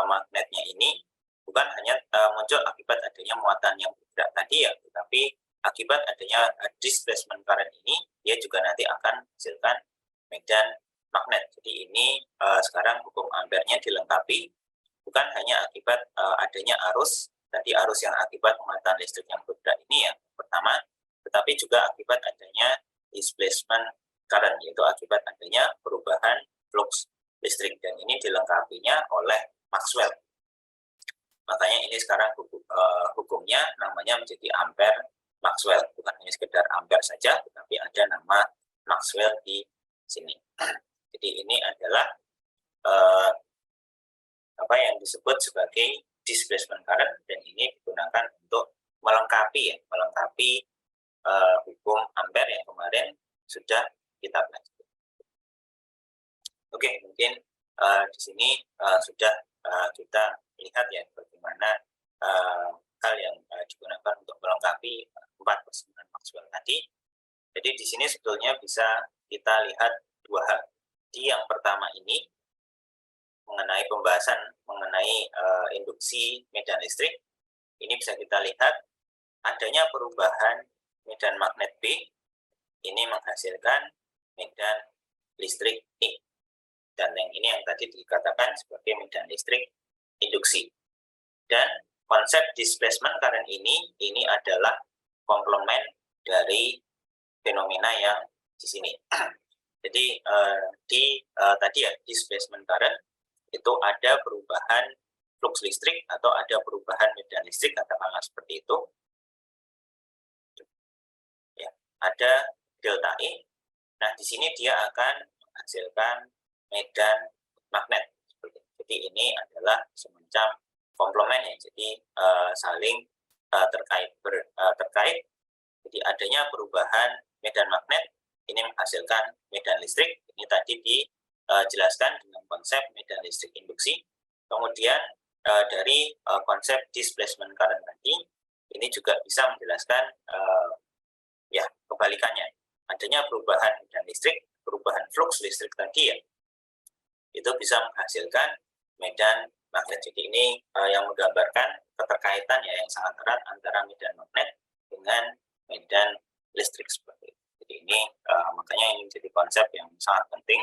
magnetnya ini bukan hanya muncul akibat adanya muatan yang bergerak tadi ya, tetapi akibat adanya displacement current ini, dia juga nanti akan menghasilkan medan magnet. Jadi ini sekarang hukum Ampere-nya dilengkapi, bukan hanya akibat adanya arus, tadi arus yang akibat muatan listrik yang bergerak ini yang pertama, tetapi juga akibat adanya displacement current, yaitu akibat adanya perubahan flux listrik, dan ini dilengkapinya oleh Maxwell. Makanya ini sekarang hukumnya namanya menjadi Ampere Maxwell, bukan hanya sekedar Ampere saja, tetapi ada nama Maxwell di sini. Jadi ini adalah yang disebut sebagai displacement current, dan ini digunakan untuk melengkapi hukum Ampere yang kemarin sudah kita pelajari. Oke, mungkin di sini sudah kita lihat ya bagaimana hal yang digunakan untuk melengkapi 4 persamaan Maxwell tadi. Jadi di sini sebetulnya bisa kita lihat dua hal. Di yang pertama ini mengenai pembahasan mengenai induksi medan listrik, ini bisa kita lihat adanya perubahan medan magnet B ini menghasilkan medan listrik E, dan yang ini yang tadi dikatakan sebagai medan listrik induksi. Dan konsep displacement current ini adalah komplement dari fenomena yang di sini. Jadi tadi ya displacement current itu ada perubahan flux listrik atau ada perubahan medan listrik, katakanlah seperti itu. Ya, ada delta E. Nah, di sini dia akan menghasilkan medan magnet. Jadi ini adalah semacam komplement ya. Jadi saling terkait. Jadi adanya perubahan medan magnet ini menghasilkan medan listrik. Ini tadi dijelaskan dengan konsep medan listrik induksi. Kemudian dari konsep displacement current tadi, ini juga bisa menjelaskan ya kebalikannya. Adanya perubahan medan listrik, perubahan flux listrik tadi ya, itu bisa menghasilkan medan magnet. Jadi ini yang menggambarkan keterkaitan ya yang sangat erat antara medan magnet dengan medan listrik seperti itu. Jadi ini makanya ini menjadi konsep yang sangat penting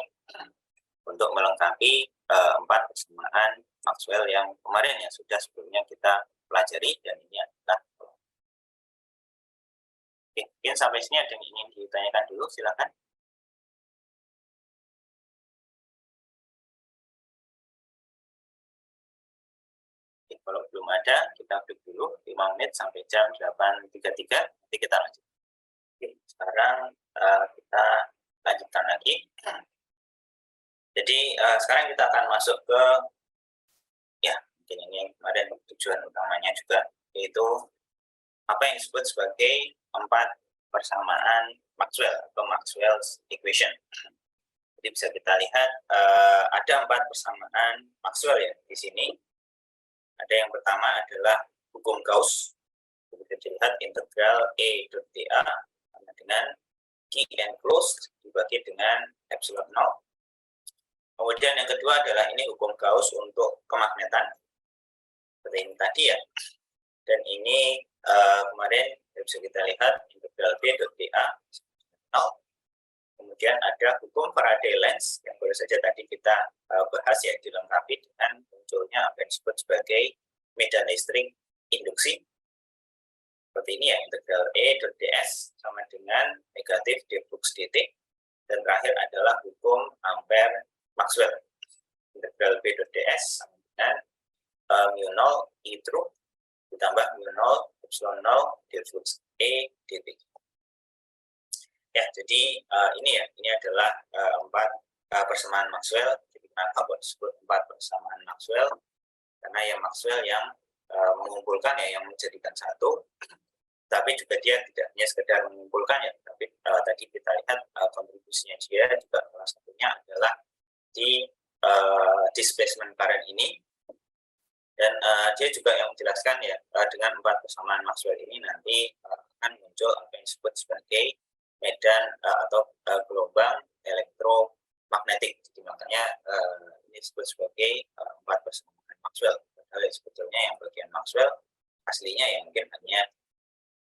untuk melengkapi 4 persamaan Maxwell yang kemarin ya sudah sebelumnya kita pelajari, dan ini adalah mungkin sampai sini ada yang ingin ditanyakan dulu, silakan. Kalau belum ada, kita break dulu 5 menit sampai jam 8.33, nanti kita lanjut. Oke, sekarang kita lanjutkan lagi. Jadi sekarang kita akan masuk ke, ya mungkin ini yang kemarin tujuan utamanya juga, yaitu apa yang disebut sebagai 4 persamaan Maxwell atau Maxwell's equation. Jadi bisa kita lihat ada 4 persamaan Maxwell ya di sini. Ada yang pertama adalah hukum Gauss. Bisa dilihat integral E dA sama dengan Q enclosed dibagi dengan epsilon 0. Kemudian yang kedua adalah ini hukum Gauss untuk kemagnetan. Seperti ini tadi ya. Dan ini kemarin bisa kita lihat integral B dA 0. Kemudian ada hukum Faraday-Lenz yang baru saja tadi kita bahas ya, dilengkapi dengan munculnya apa yang disebut sebagai medan listrik induksi. Seperti ini ya, integral E ds sama dengan negatif d flux dt. Dan terakhir adalah hukum Ampere Maxwell. Integral B ds sama dengan mu 0 I true ditambah mu 0 epsilon 0 d flux E dt. Ya, jadi ini adalah 4 persamaan Maxwell. Jadi kenapa disebut 4 persamaan Maxwell? Karena yang Maxwell yang mengumpulkan ya, yang menjadikan satu. Tapi juga dia tidak hanya sekedar mengumpulkan ya, tapi tadi kita lihat kontribusinya dia juga salah satunya adalah di displacement current ini. Dan dia juga yang menjelaskan ya, dengan 4 persamaan Maxwell ini nanti akan muncul apa yang disebut sebagai medan atau gelombang elektromagnetik. Jadi makanya ini disebut sebagai 4 persamaan Maxwell. Padahal sebetulnya yang bagian Maxwell aslinya ya mungkin hanya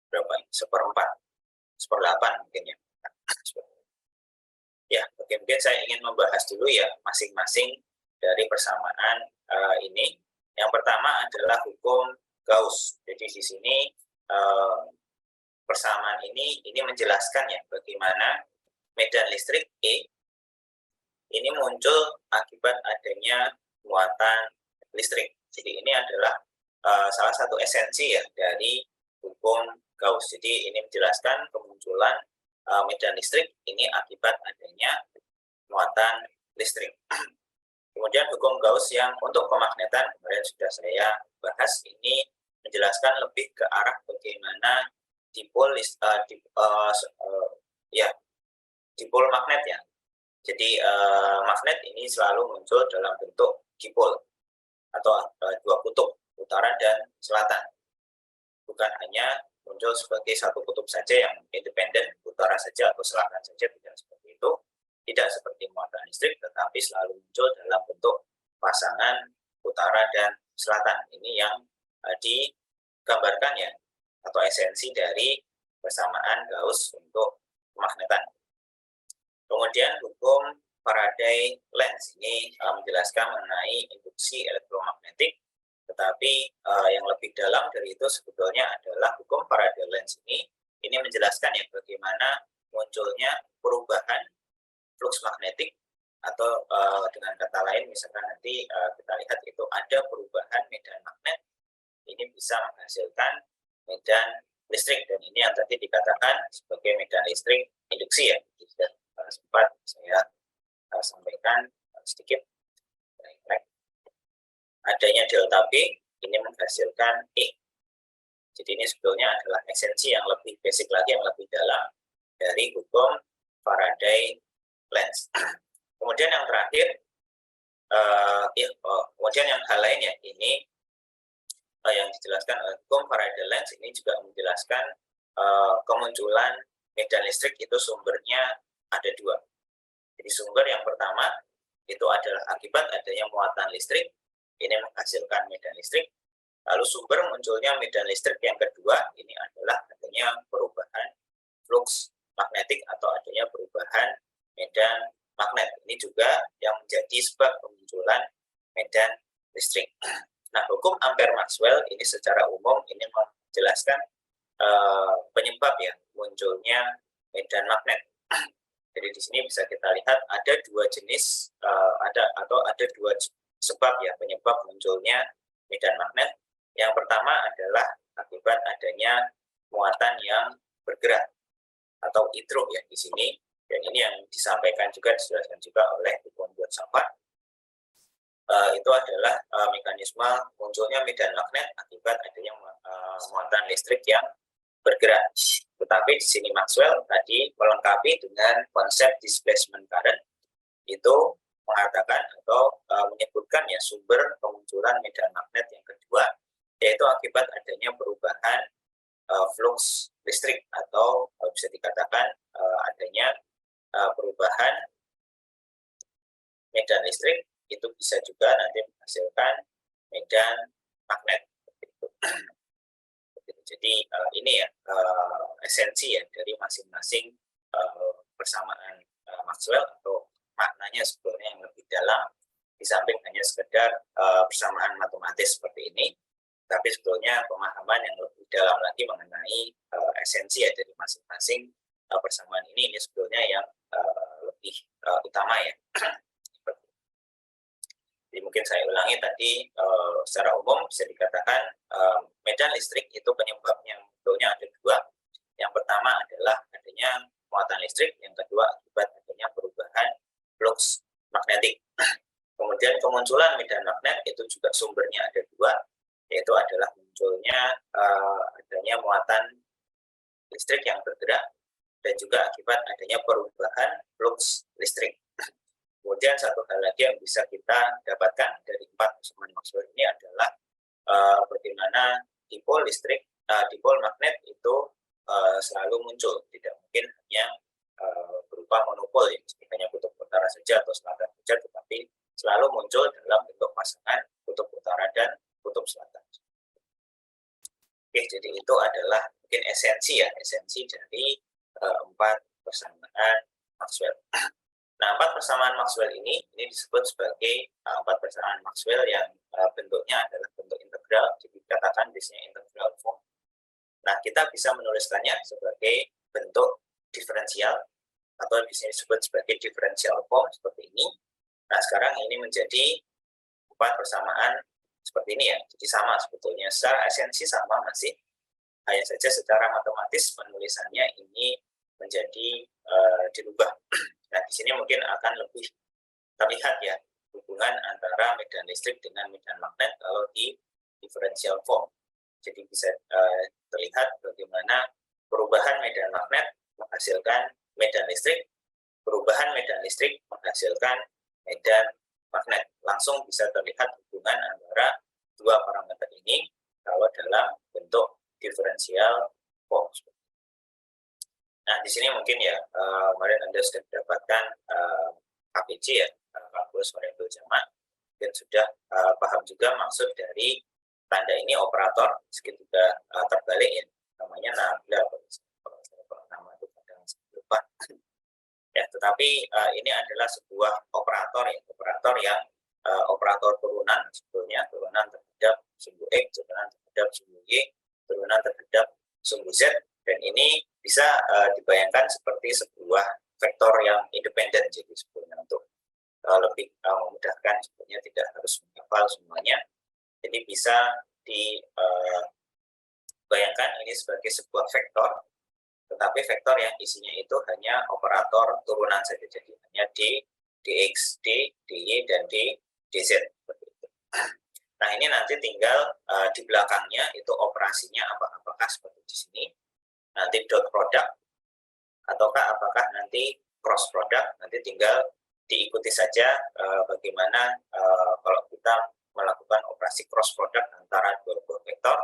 berapa? 1/4, 1/8 mungkin ya. Ya, mungkin saya ingin membahas dulu ya masing-masing dari persamaan ini. Yang pertama adalah hukum Gauss. Jadi di sini persamaan ini menjelaskan ya bagaimana medan listrik E ini muncul akibat adanya muatan listrik. Jadi ini adalah salah satu esensi ya dari hukum Gauss. Jadi ini menjelaskan kemunculan medan listrik ini akibat adanya muatan listrik. Kemudian hukum Gauss yang untuk kemagnetan kemarin sudah saya bahas, ini menjelaskan lebih ke arah bagaimana dipol magnet ya. Jadi magnet ini selalu muncul dalam bentuk dipol atau dua kutub, utara dan selatan. Bukan hanya muncul sebagai satu kutub saja yang independen, utara saja atau selatan saja, tidak seperti itu. Tidak seperti muatan listrik, tetapi selalu muncul dalam bentuk pasangan utara dan selatan. Ini yang digambarkan ya, atau esensi dari persamaan Gauss untuk kemagnetan. Kemudian hukum Faraday-Lenz ini menjelaskan mengenai induksi elektromagnetik, tetapi yang lebih dalam dari itu sebetulnya adalah hukum Faraday-Lenz ini menjelaskan ya bagaimana munculnya perubahan flux magnetik, atau dengan kata lain misalkan nanti kita lihat itu ada perubahan medan magnet, ini bisa menghasilkan medan listrik, dan ini yang tadi dikatakan sebagai medan listrik induksi ya. Sempat saya sampaikan sedikit. Adanya delta B ini menghasilkan E. Jadi ini sebetulnya adalah esensi yang lebih basic lagi, yang lebih dalam dari hukum Faraday-Lenz. Kemudian yang terakhir, kemudian yang hal lain ya, ini yang dijelaskan hukum Faraday-Lenz ini juga menjelaskan kemunculan medan listrik itu sumbernya ada dua. Jadi sumber yang pertama itu adalah akibat adanya muatan listrik, ini menghasilkan medan listrik. Lalu sumber munculnya medan listrik yang kedua ini adalah adanya perubahan flux magnetik atau adanya perubahan medan magnet. Ini juga yang menjadi sebab kemunculan medan listrik. Nah, hukum Ampere-Maxwell ini secara umum ini menjelaskan penyebab ya munculnya medan magnet. Jadi di sini bisa kita lihat ada dua jenis ada dua sebab ya penyebab munculnya medan magnet. Yang pertama adalah akibat adanya muatan yang bergerak atau hidro ya di sini, dan ini yang disampaikan juga dijelaskan juga oleh hukum Bohr-Safar. Itu adalah mekanisme munculnya medan magnet akibat adanya muatan listrik yang bergerak. Tetapi di sini Maxwell tadi melengkapi dengan konsep displacement current, itu mengatakan atau menyebutkan ya sumber kemunculan medan magnet yang kedua, yaitu akibat adanya perubahan flux listrik atau bisa dikatakan adanya perubahan medan listrik, itu bisa juga nanti menghasilkan medan magnet. Jadi ini ya esensi ya dari masing-masing persamaan Maxwell, atau maknanya sebetulnya yang lebih dalam di samping hanya sekedar persamaan matematis seperti ini, tapi sebetulnya pemahaman yang lebih dalam lagi mengenai esensi ya dari masing-masing persamaan ini sebetulnya yang lebih utama ya. Jadi mungkin saya ulangi tadi, secara umum bisa dikatakan medan listrik itu penyebabnya sebetulnya ada dua. Yang pertama adalah adanya muatan listrik, yang kedua akibat adanya perubahan flux magnetik. Kemudian kemunculan medan magnet itu juga sumbernya ada dua, yaitu adalah munculnya adanya muatan listrik yang bergerak dan juga akibat adanya perubahan flux listrik. Kemudian satu hal lagi yang bisa kita dapatkan dari 4 persamaan Maxwell ini adalah bagaimana dipol listrik, dipol magnet itu selalu muncul, tidak mungkin hanya berupa monopol ya, hanya kutub utara saja atau selatan saja, tetapi selalu muncul dalam bentuk pasangan kutub utara dan kutub selatan. Oke, jadi itu adalah mungkin esensi dari 4 persamaan Maxwell. Nah, 4 persamaan Maxwell ini disebut sebagai 4 persamaan Maxwell yang bentuknya adalah bentuk integral, jadi dikatakan biasanya integral form. Nah, kita bisa menuliskannya sebagai bentuk diferensial atau bisa disebut sebagai differential form seperti ini. Nah, sekarang ini menjadi 4 persamaan seperti ini ya, jadi sama sebetulnya secara esensi sama masih, hanya saja secara matematis penulisannya ini menjadi dirubah. Nah, di sini mungkin akan lebih terlihat ya hubungan antara medan listrik dengan medan magnet kalau di differential form. Jadi bisa terlihat bagaimana perubahan medan magnet menghasilkan medan listrik, perubahan medan listrik menghasilkan medan magnet. Langsung bisa terlihat hubungan antara dua parameter ini kalau dalam bentuk differential form. Nah, di sini mungkin ya, kemarin Anda sudah mendapatkan KPJ ya, kalkulus variabel jamak, dan sudah paham juga maksud dari tanda ini operator, meski juga terbalik ya, namanya nabla, nama itu kadang lupa. Ya, tetapi ini adalah sebuah operator ya, operator turunan, sebetulnya turunan terhadap sumbu X, turunan terhadap sumbu Y, turunan terhadap sumbu Z, dan ini bisa dibayangkan seperti sebuah vektor yang independen, jadi sebetulnya untuk lebih memudahkan, sebetulnya tidak harus menghafal semuanya. Jadi bisa dibayangkan ini sebagai sebuah vektor, tetapi vektor yang isinya itu hanya operator turunan saja, jadi hanya D, dx, D, dy, dan D, dz. Nah, ini nanti tinggal di belakangnya itu operasinya apakah seperti di sini, nanti dot product, ataukah apakah nanti cross product, nanti tinggal diikuti saja bagaimana kalau kita melakukan operasi cross product antara dua buah vektor,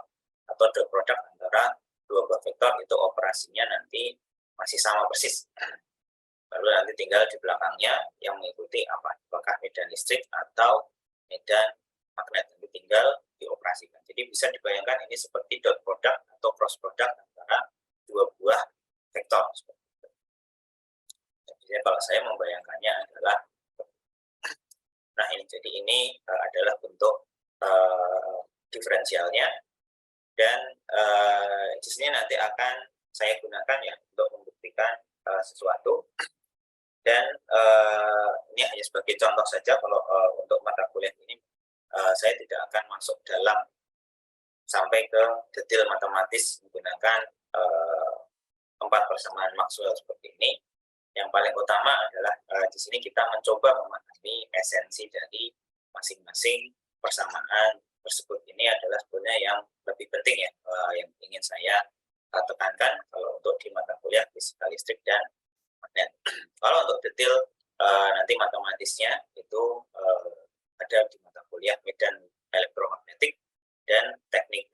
atau dot product antara dua buah vektor, itu operasinya nanti masih sama persis. Lalu nanti tinggal di belakangnya yang mengikuti apakah medan listrik atau medan magnet, nanti tinggal dioperasikan. Jadi bisa dibayangkan ini seperti dot product atau cross product antara dua buah vektor. Jadi kalau saya membayangkannya adalah, nah ini, jadi ini adalah bentuk diferensialnya, dan di sini nanti akan saya gunakan ya untuk membuktikan sesuatu, dan ini hanya sebagai contoh saja. Kalau untuk mata kuliah ini saya tidak akan masuk dalam sampai ke detail matematis menggunakan 4 persamaan Maxwell seperti ini. Yang paling utama adalah di sini kita mencoba memahami esensi dari masing-masing persamaan tersebut. Ini adalah sebenarnya yang lebih penting ya, yang ingin saya tekankan kalau untuk di mata kuliah fisika listrik dan magnet. Kalau untuk detail nanti matematisnya itu ada di mata kuliah medan elektromagnetik dan teknik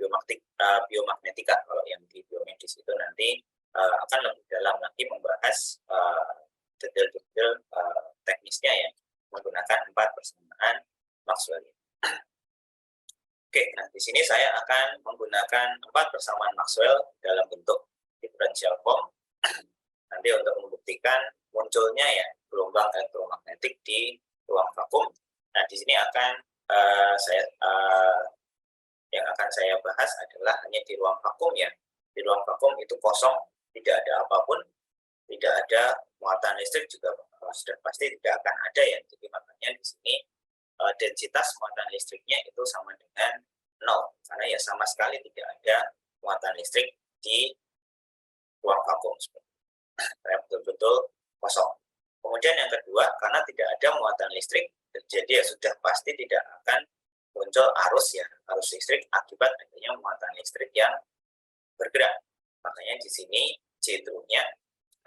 biomagnetika. Kalau yang di biomedis itu nanti akan lebih dalam lagi membahas detail-detail teknisnya ya, menggunakan 4 persamaan Maxwell. Oke, nah di sini saya akan menggunakan 4 persamaan Maxwell dalam bentuk differential form. Nanti untuk membuktikan munculnya ya gelombang elektromagnetik di ruang vakum. Nah di sini akan yang akan saya bahas adalah hanya di ruang vakum ya. Di ruang vakum itu kosong, tidak ada apapun, tidak ada muatan listrik juga sudah pasti tidak akan ada ya. Jadi makanya di sini densitas muatan listriknya itu sama dengan 0, karena ya sama sekali tidak ada muatan listrik di ruang vakum. Karena betul-betul kosong. Kemudian yang kedua, karena tidak ada muatan listrik, jadi ya sudah pasti tidak akan muncul arus ya, arus listrik akibat adanya muatan listrik yang bergerak. Makanya di sini J-nya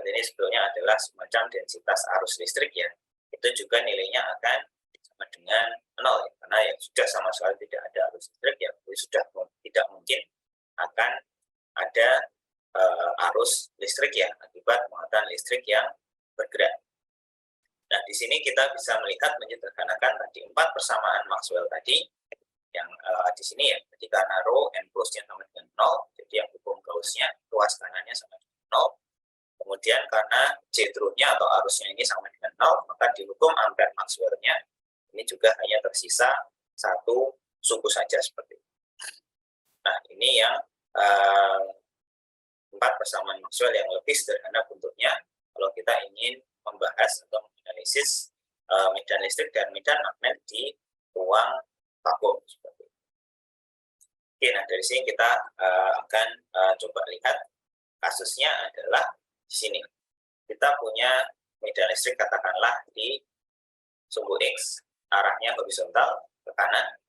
ini sebetulnya adalah semacam densitas arus listrik ya. Itu juga nilainya akan sama dengan 0 ya, karena ya sudah sama sekali tidak ada arus listrik ya, jadi sudah tidak mungkin akan ada arus listrik ya akibat muatan listrik yang bergerak. Nah, di sini kita bisa melihat menyederhanakan tadi 4 persamaan Maxwell tadi yang di sini ya, jadi karena rho n plus-nya sama dengan 0, jadi yang hukum Gauss-nya ruas kanannya sama dengan 0. Kemudian karena J-nya atau arusnya ini sama dengan 0, maka di hukum Ampere Maxwell-nya ini juga hanya tersisa satu suku saja seperti itu. Nah, ini yang 4 persamaan Maxwell yang lebih sederhana bentuknya kalau kita ingin membahas atau menganalisis medan listrik dan medan magnet di ruang vakum seperti itu. Oke, nah dari sini kita akan coba lihat kasusnya adalah di sini. Kita punya medan listrik katakanlah di sumbu X, arahnya horizontal ke kanan.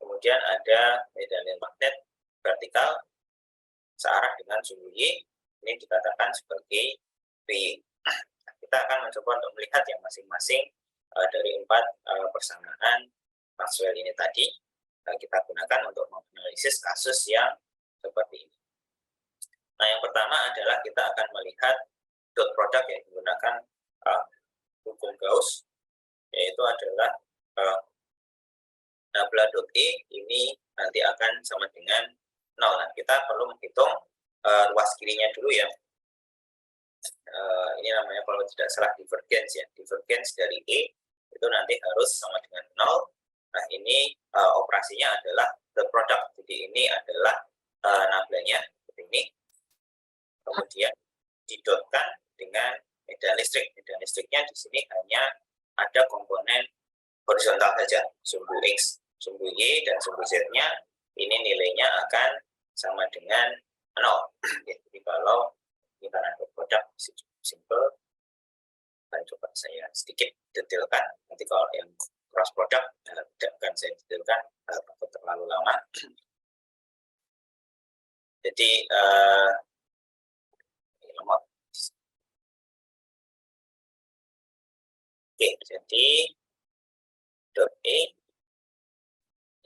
Kemudian ada medan magnet vertikal searah dengan sumbu Y, ini dikatakan sebagai PY. Kita akan mencoba untuk melihat yang masing-masing dari 4 persamaan Maxwell ini tadi kita gunakan untuk menganalisis kasus yang seperti ini. Nah, yang pertama adalah kita akan melihat dot product yang menggunakan hukum Gauss, yaitu adalah nabla dot E ini nanti akan sama dengan 0. Nah, kita perlu menghitung ruas kirinya dulu ya. Ini namanya kalau tidak salah divergence ya. Divergence dari E itu nanti harus sama dengan 0. Nah, ini operasinya adalah dot product. Jadi ini adalah nablanya seperti ini. Kemudian didotkan dengan medan listrik. Medan listriknya di sini hanya ada komponen horizontal saja, sumbu X, sumbu Y, dan sumbu Z-nya, ini nilainya akan sama dengan 0. Jadi kalau kita ada produk simple, dan coba saya sedikit detailkan. Nanti kalau yang cross product tidak akan saya detailkan takut terlalu lama. Jadi jadi dot E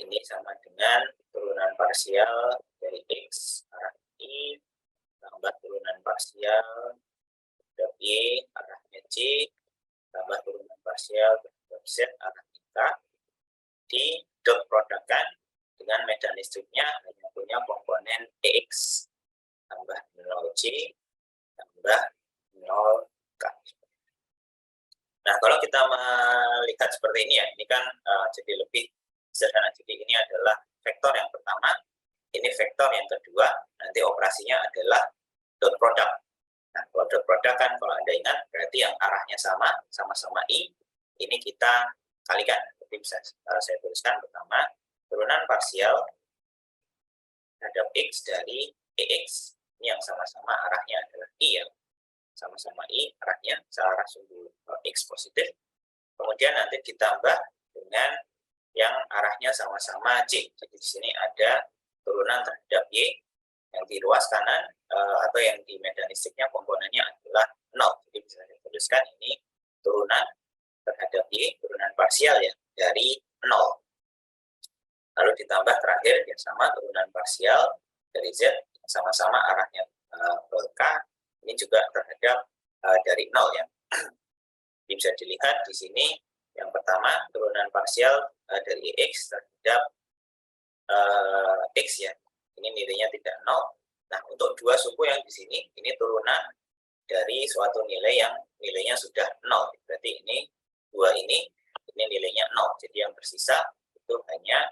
ini sama dengan turunan parsial dari X arah I tambah turunan parsial dot Y arahnya C tambah turunan parsial dot Z arahnya K di dot produkkan dengan medan listriknya hanya punya komponen EX tambah 0C tambah 0K. Nah, kalau kita melihat seperti ini ya, ini kan jadi lebih sederhana. Jadi ini adalah vektor yang pertama, ini vektor yang kedua, nanti operasinya adalah dot product. Nah, kalau dot product kan kalau Anda ingat, berarti yang arahnya sama-sama I, ini kita kalikan. Jadi bisa saya tuliskan pertama, turunan parsial terhadap X dari EX, ini yang sama-sama arahnya adalah I ya. Sama-sama I arahnya searah sumbu X positif, kemudian nanti ditambah dengan yang arahnya sama-sama C. Jadi di sini ada turunan terhadap Y yang di ruas kanan atau yang di medan listriknya komponennya adalah 0. Jadi bisa saya tuliskan ini turunan terhadap Y, turunan parsial ya dari 0. Lalu ditambah terakhir yang sama turunan parsial dari Z yang sama-sama arahnya ke K, ini juga terhadap dari 0 ya. Jadi bisa dilihat di sini yang pertama turunan parsial dari X terhadap X ya. Ini nilainya tidak 0. Nah, untuk dua suku yang di sini ini turunan dari suatu nilai yang nilainya sudah 0. Berarti ini dua ini nilainya 0. Jadi yang bersisa itu hanya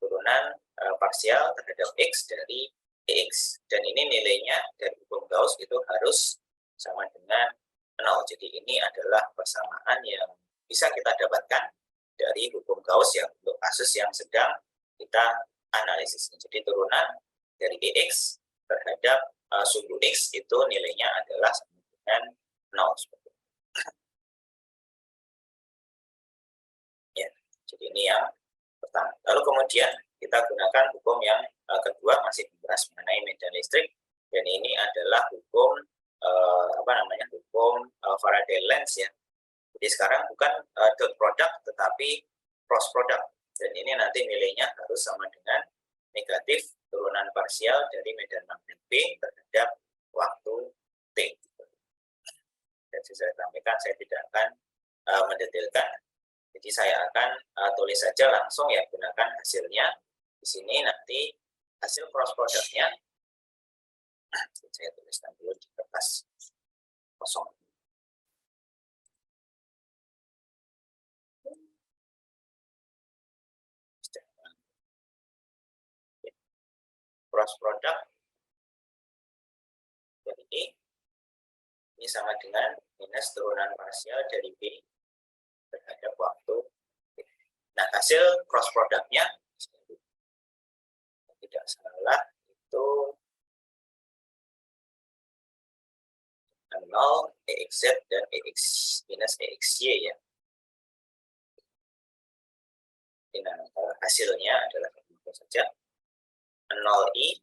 turunan parsial terhadap X dari EX, dan ini nilainya dari hukum Gauss itu harus sama dengan 0. Jadi ini adalah persamaan yang bisa kita dapatkan dari hukum Gauss yang untuk kasus yang sedang kita analisis. Jadi turunan dari EX terhadap sumbu X itu nilainya adalah sama dengan 0. Ya, jadi ini yang pertama. Lalu kemudian kita gunakan hukum yang kedua, masih membahas mengenai medan listrik, dan ini adalah hukum hukum Faraday lens ya. Jadi sekarang bukan dot product tetapi cross product, dan ini nanti nilainya harus sama dengan negatif turunan parsial dari medan magnet B terhadap waktu T. Jadi saya sampaikan saya tidak akan mendetailkan. Jadi saya akan tulis saja langsung ya, gunakan hasilnya. Di sini nanti hasil cross product-nya saya tuliskan dulu di kertas kosong. Cross product dari E ini sama dengan minus turunan parsial dari B terhadap waktu. Nah, hasil cross product-nya tidak salah itu 0 EXZ dan EX minus EXY ya. Nah, hasilnya adalah itu saja 0I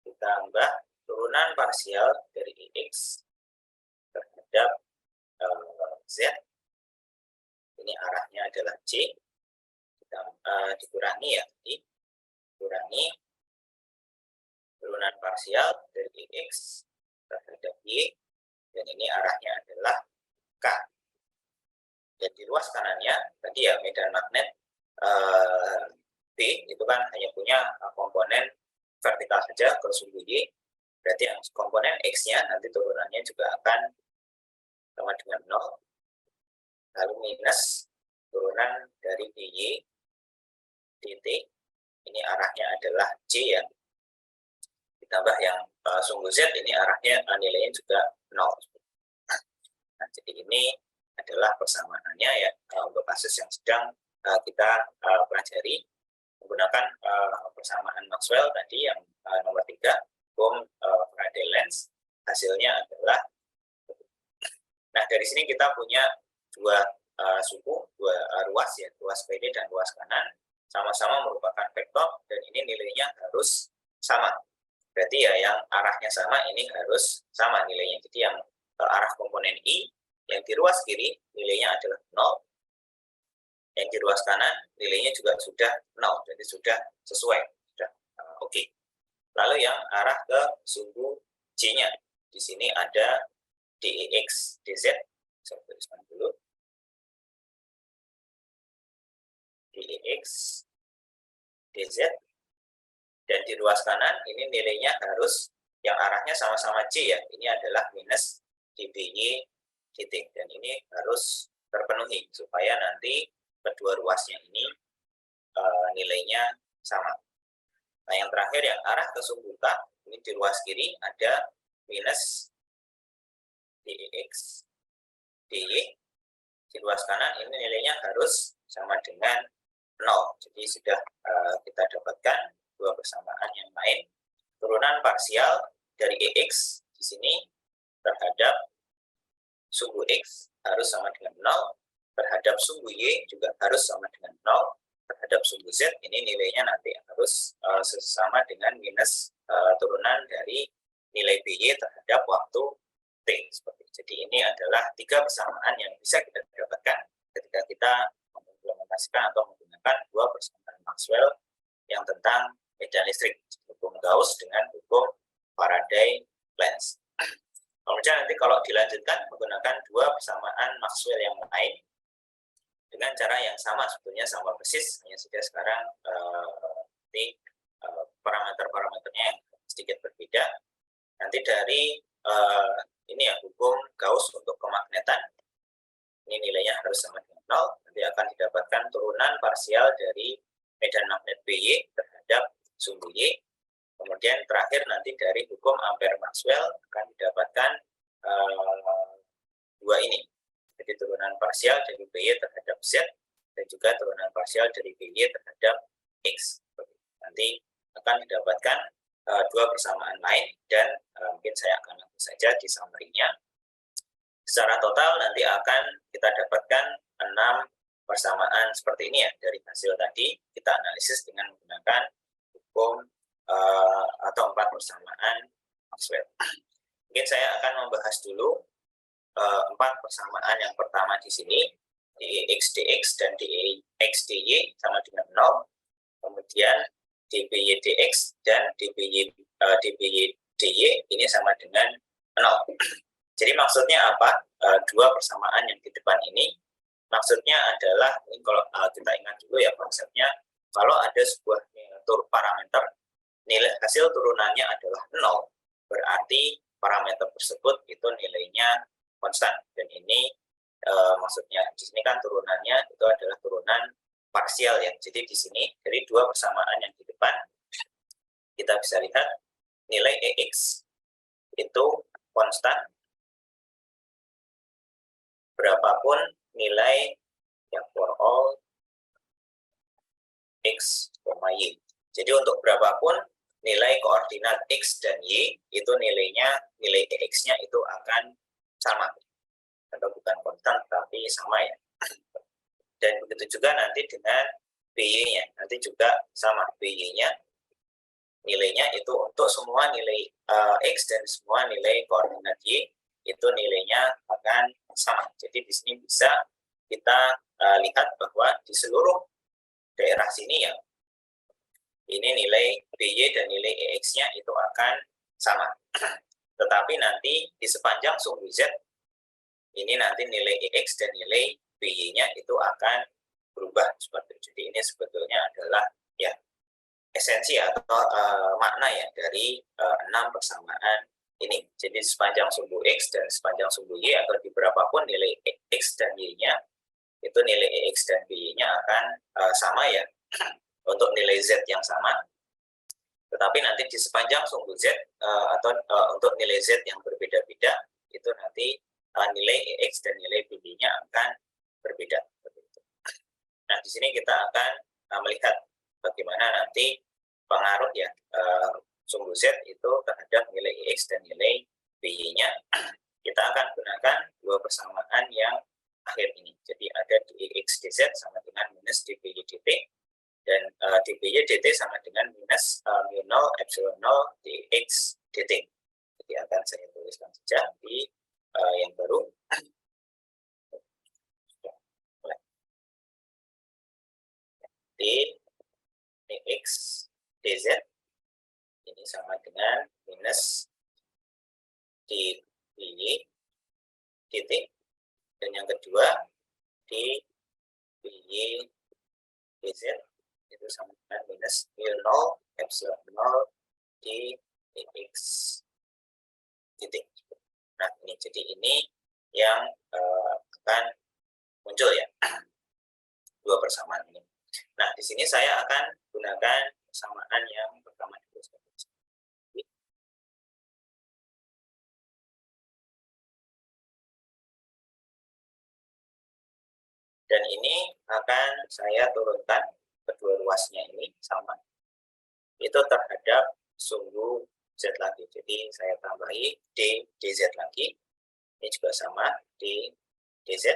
ditambah turunan parsial dari EX terhadap Z, ini arahnya adalah C, dikurangi ya, dikurangi turunan parsial dari EX terhadap Y, dan ini arahnya adalah K. Dan di ruas kanannya tadi ya medan magnet B itu kan hanya punya komponen vertikal saja ke sumbu Y, berarti yang komponen X-nya nanti turunannya juga akan sama dengan 0, lalu minus turunan dari DY dt, ini arahnya adalah C ya, ditambah yang sumbu Z ini arahnya nilainya juga 0. Nah, jadi ini adalah persamaannya ya untuk kasus yang sedang kita pelajari menggunakan persamaan Maxwell tadi yang nomor 3, hukum Faraday-Lenz. Hasilnya adalah, nah dari sini kita punya dua suku, dua ruas ya, ruas PD dan ruas kanan, sama-sama merupakan vektor dan ini nilainya harus sama. Berarti ya yang arahnya sama ini harus sama nilainya. Jadi yang arah komponen I yang di ruas kiri nilainya adalah 0. Yang di ruas kanan nilainya juga sudah 0. Jadi sudah sesuai, sudah oke. Lalu yang arah ke sumbu J-nya. Di sini ada DEX, DZ. Saya tuliskan dulu. DEX, DZ. Dan di ruas kanan ini nilainya harus yang arahnya sama-sama J ya. Ini adalah minus DBY titik. Dan ini harus terpenuhi supaya nanti kedua ruasnya ini nilainya sama. Nah yang terakhir yang arah ke sumbu K, ini di ruas kiri ada minus DEX, DY. Di ruas kanan ini nilainya harus sama dengan 0. Jadi sudah kita dapatkan dua persamaan yang lain. Turunan parsial dari EX di sini terhadap sumbu X harus sama dengan 0, terhadap sumbu Y juga harus sama dengan 0, terhadap sumbu Z ini nilainya nanti harus sesama dengan minus turunan dari nilai BY terhadap waktu T. Jadi ini adalah 3 persamaan yang bisa kita dapatkan ketika kita mengimplementasikan atau menggunakan dua persamaan Maxwell yang tentang medan listrik, hukum Gauss dengan hukum Faraday-Lenz. Kemudian nanti kalau dilanjutkan menggunakan dua persamaan Maxwell yang lain dengan cara yang sama, sebetulnya sama persis, hanya saja sekarang parameter-parameternya yang sedikit berbeda. Nanti dari ini ya hukum Gauss untuk kemagnetan, ini nilainya harus sama dengan 0, nanti akan didapatkan turunan parsial dari medan magnet BY terhadap sumbu Y. Kemudian terakhir nanti dari hukum Ampere-Maxwell akan didapatkan dua ini. Jadi turunan parsial dari BY terhadap Z dan juga turunan parsial dari BY terhadap X. Nanti akan didapatkan dua persamaan lain dan mungkin saya akan langsung saja di summary-nya. Secara total nanti akan kita dapatkan 6 persamaan seperti ini ya dari hasil tadi kita analisis dengan menggunakan hukum atau 4 persamaan Maxwell. Mungkin saya akan membahas dulu 4 persamaan yang pertama di sini, DEX dx dan DEX dy sama dengan 0, kemudian DBY dx dan DBY dy ini sama dengan 0. Jadi maksudnya apa? Dua persamaan yang di depan ini maksudnya adalah, ini kalau kita ingat dulu ya konsepnya, kalau ada sebuah parameter nilai hasil turunannya adalah 0, berarti parameter tersebut itu nilainya konstan. Dan ini maksudnya di sini kan turunannya itu adalah turunan parsial ya. Jadi di sini dari dua persamaan yang di depan kita bisa lihat nilai EX itu konstan berapapun nilai yang for all X, Y. Jadi untuk berapapun nilai koordinat X dan Y itu nilainya, nilai EX-nya itu akan sama atau bukan konstan tapi sama ya. Dan begitu juga nanti dengan BY-nya, nanti juga sama BY-nya nilainya itu untuk semua nilai X dan semua nilai koordinat Y itu nilainya akan sama. Jadi di sini bisa kita lihat bahwa di seluruh daerah sini ya ini nilai BY dan nilai EX-nya itu akan sama. Tetapi nanti di sepanjang sumbu Z, ini nanti nilai EX dan nilai BY-nya itu akan berubah seperti itu. Jadi ini sebetulnya adalah ya esensi atau makna ya dari 6 persamaan ini. Jadi sepanjang sumbu X dan sepanjang sumbu Y atau di berapapun nilai X dan Y-nya, itu nilai EX dan BY-nya akan sama ya. Untuk nilai Z yang sama, tetapi nanti di sepanjang sumbu Z atau untuk nilai Z yang berbeda-beda itu nanti nilai EX dan nilai BY-nya akan berbeda. Nah, di sini kita akan melihat bagaimana nanti pengaruh ya sumbu Z itu terhadap nilai EX dan nilai BY-nya. Kita akan gunakan dua persamaan yang akhir ini. Jadi ada dx dz sama dengan minus dby dt, dan dby dt sama dengan minus mu 0 epsilon 0 dx dt. Jadi akan saya tuliskan saja di yang baru. Dx dz ini sama dengan minus dby dt, dan yang kedua dby dz itu sama dengan minus mu 0 epsilon 0 dx dt. Nah, ini jadi ini yang akan muncul ya, dua persamaan ini. Nah, di sini saya akan gunakan persamaan yang pertama dulu. Dan ini akan saya turunkan kedua ruasnya ini sama. Itu terhadap sumbu Z lagi. Jadi saya tambahi D dz lagi. Ini juga sama D dz.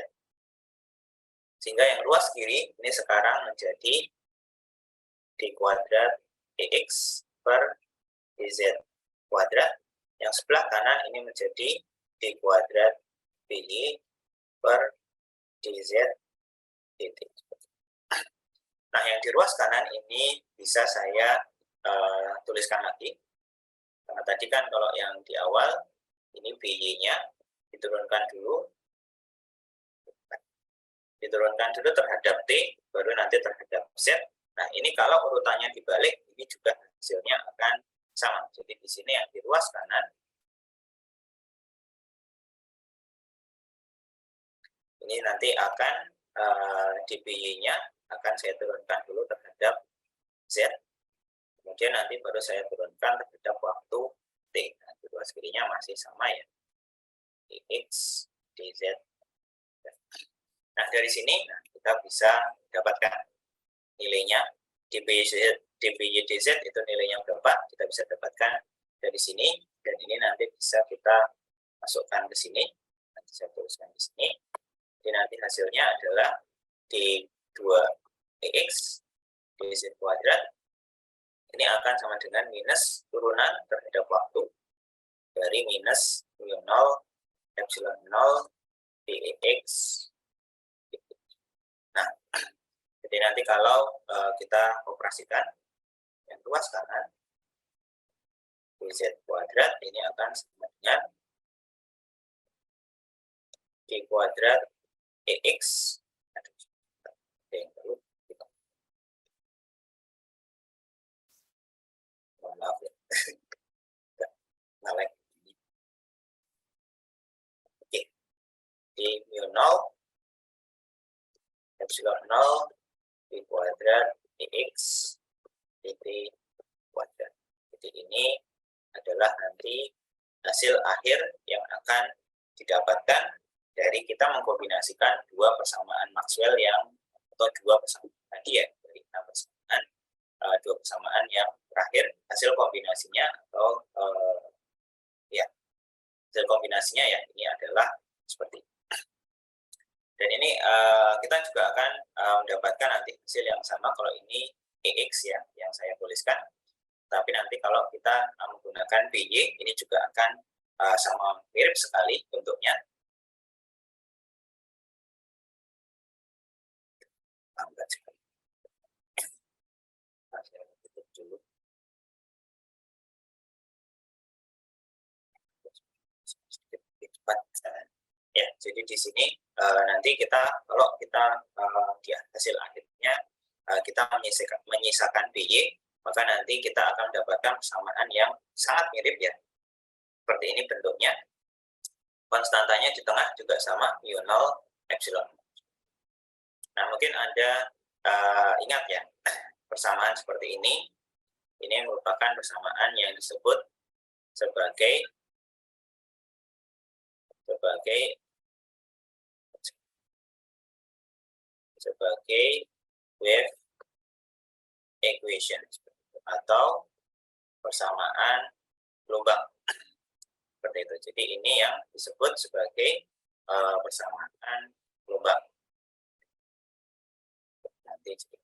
Sehingga yang ruas kiri ini sekarang menjadi D kuadrat EX per dz kuadrat. Yang sebelah kanan ini menjadi D kuadrat BY per dz dt. Nah, yang di ruas kanan ini bisa saya tuliskan lagi. Karena tadi kan kalau yang di awal ini BY-nya diturunkan dulu terhadap T, baru nanti terhadap Z. Nah, ini kalau urutannya dibalik, ini juga hasilnya akan sama. Jadi di sini yang di ruas kanan ini nanti akan dBY-nya akan saya turunkan dulu terhadap Z, kemudian nanti baru saya turunkan terhadap waktu T. Nah, di ruas kirinya masih sama ya, dx dz. Nah, dari sini kita bisa dapatkan nilainya dby dz itu nilainya berapa, kita bisa dapatkan dari sini, dan ini nanti bisa kita masukkan ke sini. Nanti saya tuliskan di sini. Jadi nanti hasilnya adalah D2EX dz kuadrat ini akan sama dengan minus turunan terhadap waktu dari minus mu 0 epsilon 0 dx. Nah, jadi nanti kalau kita operasikan yang ruas kanan dz kuadrat ini akan sama dengan d kuadrat EX. Maaf ya. Oke. Di mu 0 epsilon 0 d kuadrat EX dt kuadrat. Jadi ini adalah nanti hasil akhir yang akan didapatkan dari kita mengkombinasikan dua persamaan Maxwell atau dua persamaan tadi ya, dari persamaan dua persamaan yang terakhir, hasil kombinasinya atau hasil kombinasinya ya ini adalah seperti ini. Dan ini kita juga akan mendapatkan nanti hasil yang sama kalau ini EX ya yang saya tuliskan. Tapi nanti kalau kita menggunakan BY ini juga akan sama mirip sekali bentuknya. Lambat sekali. Saya tutup dulu. Ya, jadi di sini nanti kalau kita di hasil akhirnya kita menyisakan BY, maka nanti kita akan mendapatkan persamaan yang sangat mirip ya. Seperti ini bentuknya. Konstantanya di tengah juga sama, mu 0 epsilon. Nah, mungkin Anda ingat ya, persamaan seperti ini merupakan persamaan yang disebut sebagai sebagai wave equation atau persamaan gelombang seperti itu. Jadi ini yang disebut sebagai persamaan gelombang. Nanti kita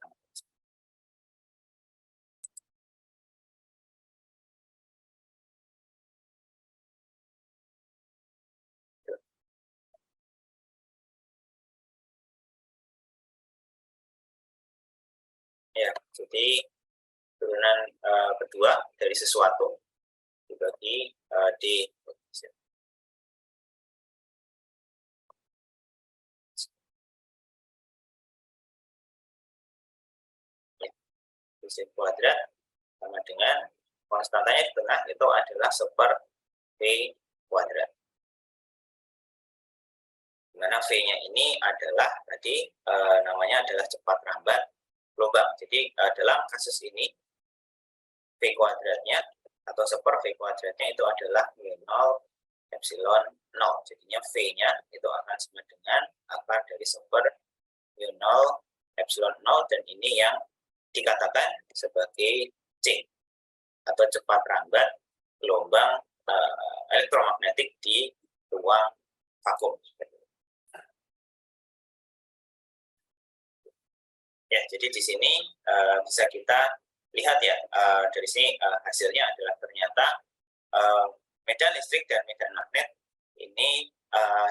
ya, jadi turunan kedua dari sesuatu dibagi di division kuadrat sama dengan konstantanya di tengah itu adalah seper V kuadrat. Dimana V-nya ini adalah tadi namanya adalah cepat rambat gelombang. Jadi dalam kasus ini V kuadratnya atau seper V kuadratnya itu adalah mu0 epsilon 0. Jadinya V-nya itu akan sama dengan akar dari seper mu0 epsilon 0, dan ini yang dikatakan sebagai C atau cepat rambat gelombang elektromagnetik di ruang vakum. Ya, jadi di sini bisa kita lihat ya, dari sini hasilnya adalah ternyata medan listrik dan medan magnet ini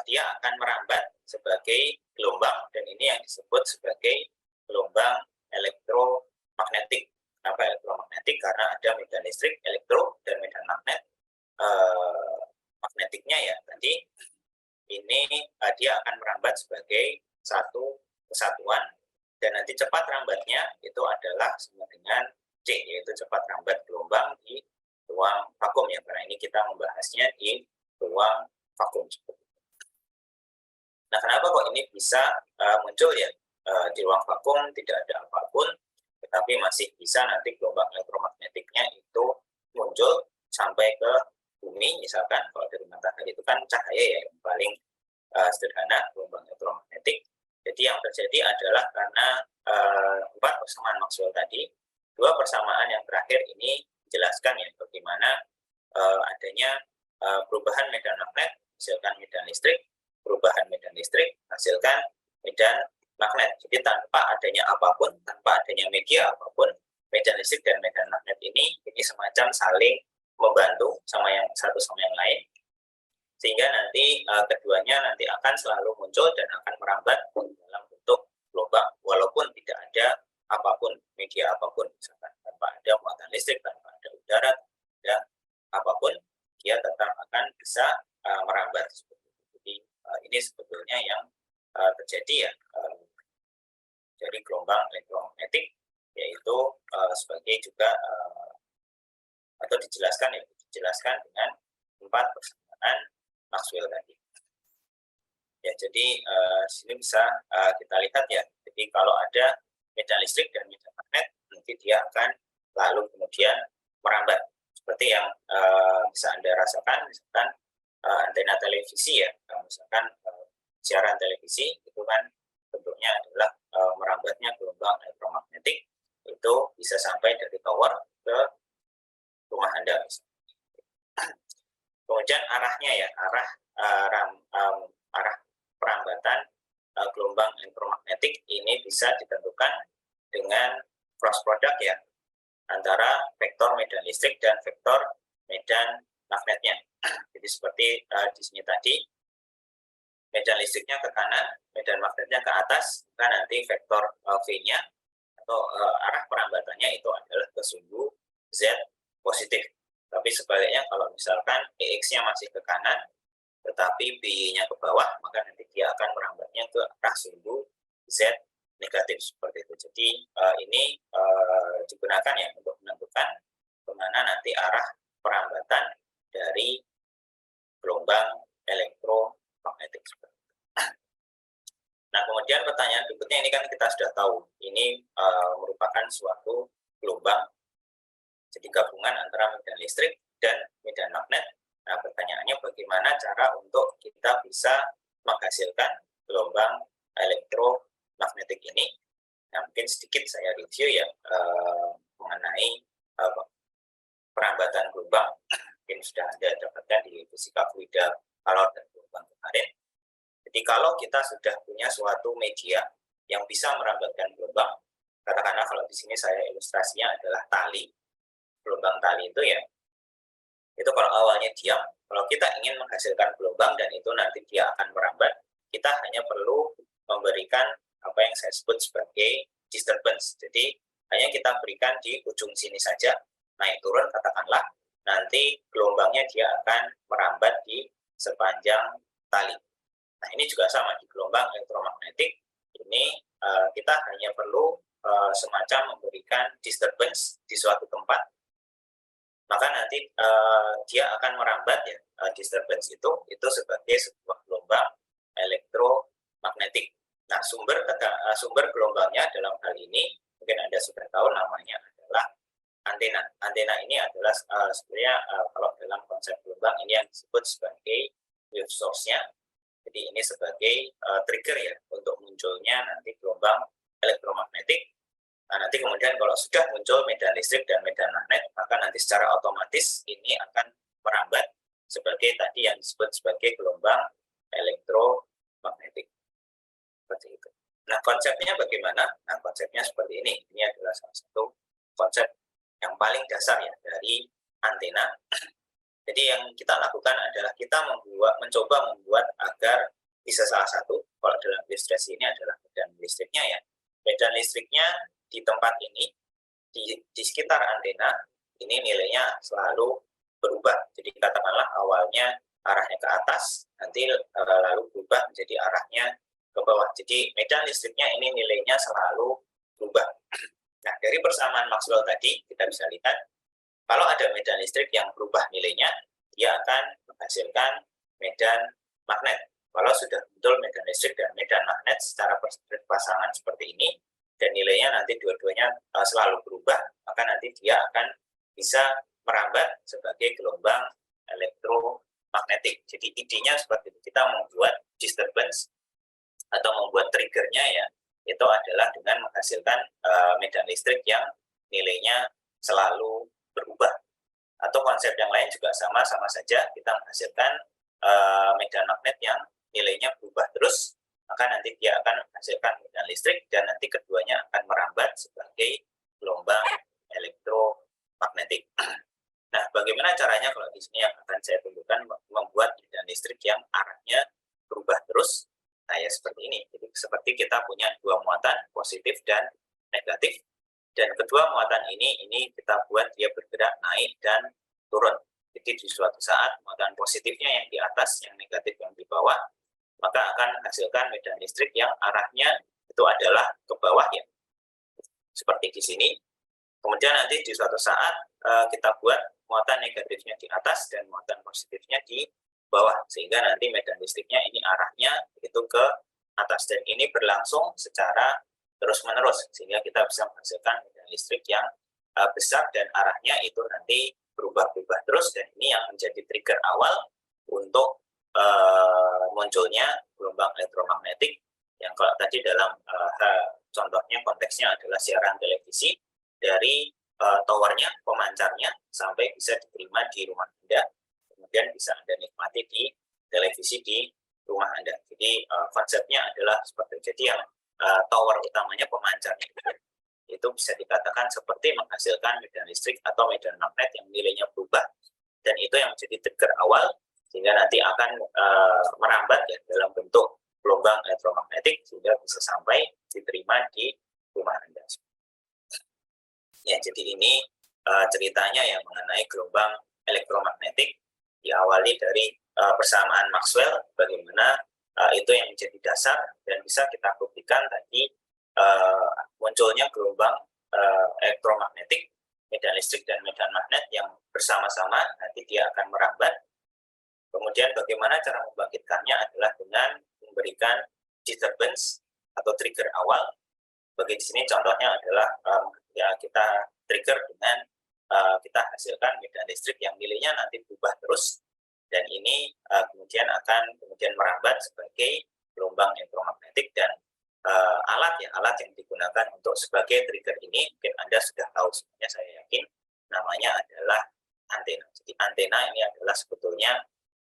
dia akan merambat sebagai gelombang, dan ini yang disebut sebagai gelombang elektromagnetik. Kenapa elektromagnetik? Karena ada medan listrik, elektro, dan medan magnet. Magnetiknya ya tadi ini dia akan merambat sebagai satu kesatuan, dan nanti cepat rambatnya itu adalah sama dengan C, yaitu cepat rambat gelombang di ruang vakum ya, karena ini kita membahasnya di ruang vakum. Nah, kenapa kok ini bisa muncul ya di ruang vakum, tidak ada apapun, tetapi masih bisa nanti gelombang elektromagnetiknya itu muncul sampai ke bumi, misalkan kalau dari matahari itu kan cahaya ya yang paling sederhana gelombang elektromagnetik. Jadi yang terjadi adalah karena 4 persamaan Maxwell tadi, 2 persamaan yang terakhir ini menjelaskan ya bagaimana adanya perubahan medan magnet hasilkan medan listrik, perubahan medan listrik hasilkan medan magnet. Jadi tanpa adanya apapun, tanpa adanya media apapun, medan listrik dan medan magnet ini semacam saling membantu sama yang satu sama yang lain, sehingga nanti keduanya nanti akan selalu muncul dan akan merambat dalam bentuk gelombang walaupun tidak ada apapun, media apapun, misalkan tanpa ada muatan listrik, tanpa ada udara, dan apapun, dia tetap akan bisa merambat. Jadi ini sebetulnya yang terjadi ya dari gelombang elektromagnetik, yaitu sebagai juga atau dijelaskan dengan 4 persamaan Maxwell tadi. Ya, jadi di sini bisa kita lihat ya. Jadi kalau ada medan listrik dan medan magnet, nanti dia akan lalu kemudian merambat. Seperti yang bisa Anda rasakan, misalkan antena televisi ya, misalkan siaran televisi itu kan bentuknya adalah merambatnya gelombang elektromagnetik, itu bisa sampai dari tower ke rumah Anda. Kemudian arahnya ya, arah perambatan gelombang elektromagnetik ini bisa ditentukan dengan cross product ya, antara vektor medan listrik dan vektor medan magnetnya. Jadi seperti di sini tadi, medan listriknya ke kanan, medan magnetnya ke atas, maka nanti vektor V-nya atau arah perambatannya itu adalah ke sumbu Z positif. Tapi sebaliknya kalau misalkan EX-nya masih ke kanan, tetapi B-nya ke bawah, maka nanti dia akan merambatnya ke arah sumbu Z negatif seperti itu. Jadi ini digunakan ya untuk menentukan kemana nanti arah perambatan dari gelombang elektromagnetik. Nah, kemudian pertanyaan berikutnya, ini kan kita sudah tahu, ini merupakan suatu gelombang, jadi gabungan antara medan listrik dan medan magnet. Nah, pertanyaannya bagaimana cara untuk kita bisa menghasilkan gelombang elektromagnetik ini. sedikit saya review ya mengenai perambatan gelombang. Mungkin sudah Anda dapatkan di fisika fluida alor dan gelombang kemarin. Jadi kalau kita sudah punya suatu media yang bisa merambatkan gelombang, katakanlah kalau di sini saya ilustrasinya adalah tali, gelombang tali itu ya, itu kalau awalnya diam, kalau kita ingin menghasilkan gelombang dan itu nanti dia akan merambat, kita hanya perlu memberikan apa yang saya sebut sebagai disturbance. Jadi hanya kita berikan di ujung sini saja, naik turun katakanlah, nanti gelombangnya dia akan merambat di sepanjang tali. Nah ini juga sama di gelombang elektromagnetik, ini kita hanya perlu semacam memberikan disturbance di suatu tempat, maka nanti dia akan merambat ya, disturbance itu sebagai sebuah gelombang elektromagnetik. Nah sumber gelombangnya dalam hal ini mungkin Anda sudah tahu namanya adalah antena. Antena ini adalah sebenarnya kalau dalam konsep gelombang ini yang disebut sebagai wave source-nya. Jadi ini sebagai trigger ya untuk munculnya nanti gelombang elektromagnetik. Nah, nanti kemudian kalau sudah muncul medan listrik dan medan magnet, maka nanti secara otomatis ini akan merambat sebagai tadi yang disebut sebagai gelombang elektromagnetik. Seperti itu. Nah, konsepnya bagaimana? Nah, konsepnya seperti ini. Ini adalah salah satu konsep yang paling dasar ya dari antena. Jadi yang kita lakukan adalah kita mencoba membuat agar bisa salah satu, kalau dalam ilustrasi ini adalah medan listriknya ya. Medan listriknya di tempat ini, di sekitar antena, ini nilainya selalu berubah. Jadi katakanlah awalnya arahnya ke atas, nanti lalu berubah menjadi arahnya ke bawah. Jadi medan listriknya ini nilainya selalu berubah. Nah, dari persamaan Maxwell tadi, kita bisa lihat, kalau ada medan listrik yang berubah nilainya, dia akan menghasilkan medan magnet. Kalau sudah muncul medan listrik dan medan magnet secara berpasangan seperti ini, dan nilainya nanti dua-duanya selalu berubah, maka nanti dia akan bisa merambat sebagai gelombang elektromagnetik. Jadi idenya seperti itu, kita membuat disturbance atau membuat triggernya ya, itu adalah dengan menghasilkan medan listrik yang nilainya selalu berubah. Atau konsep yang lain juga sama saja, kita menghasilkan medan magnet yang nilainya berubah terus, maka nanti dia akan menghasilkan medan listrik dan nanti keduanya akan merambat sebagai gelombang elektromagnetik. Nah, bagaimana caranya kalau di sini yang akan saya tunjukkan membuat medan listrik yang arahnya berubah terus? Nah, ya seperti ini. Jadi seperti kita punya dua muatan, positif dan negatif. Dan kedua muatan ini kita buat dia bergerak naik dan turun. Jadi di suatu saat muatan positifnya yang di atas, yang negatif yang di bawah, maka akan menghasilkan medan listrik yang arahnya itu adalah ke bawah ya, seperti di sini. Kemudian nanti di suatu saat kita buat muatan negatifnya di atas dan muatan positifnya di bawah, sehingga nanti medan listriknya ini arahnya itu ke atas, dan ini berlangsung secara terus-menerus, sehingga kita bisa menghasilkan medan listrik yang besar dan arahnya itu nanti berubah-ubah terus, dan ini yang menjadi trigger awal untuk munculnya gelombang elektromagnetik yang kalau tadi dalam contohnya konteksnya adalah siaran televisi dari towernya, pemancarnya sampai bisa diterima di rumah Anda, kemudian bisa Anda nikmati di televisi di rumah Anda. Jadi konsepnya adalah seperti itu. Jadi yang tower utamanya, pemancarnya itu bisa dikatakan seperti menghasilkan medan listrik atau medan magnet yang nilainya berubah, dan itu yang menjadi trigger awal sehingga nanti akan merambat ya dalam bentuk gelombang elektromagnetik sehingga bisa sampai diterima di rumah Anda. Ya, jadi ini ceritanya yang mengenai gelombang elektromagnetik, diawali dari persamaan Maxwell, bagaimana itu yang menjadi dasar dan bisa kita buktikan tadi munculnya gelombang elektromagnetik, medan listrik dan medan magnet yang bersama-sama nanti dia akan merambat. Kemudian bagaimana cara membangkitkannya adalah dengan memberikan disturbance atau trigger awal. Bagi di sini contohnya adalah ya kita trigger dengan kita hasilkan medan listrik yang nilainya nanti berubah terus, dan ini kemudian merambat sebagai gelombang elektromagnetik, dan alat yang digunakan gunakan untuk sebagai trigger ini mungkin Anda sudah tahu sebenarnya, saya yakin namanya adalah antena. Jadi antena ini adalah sebetulnya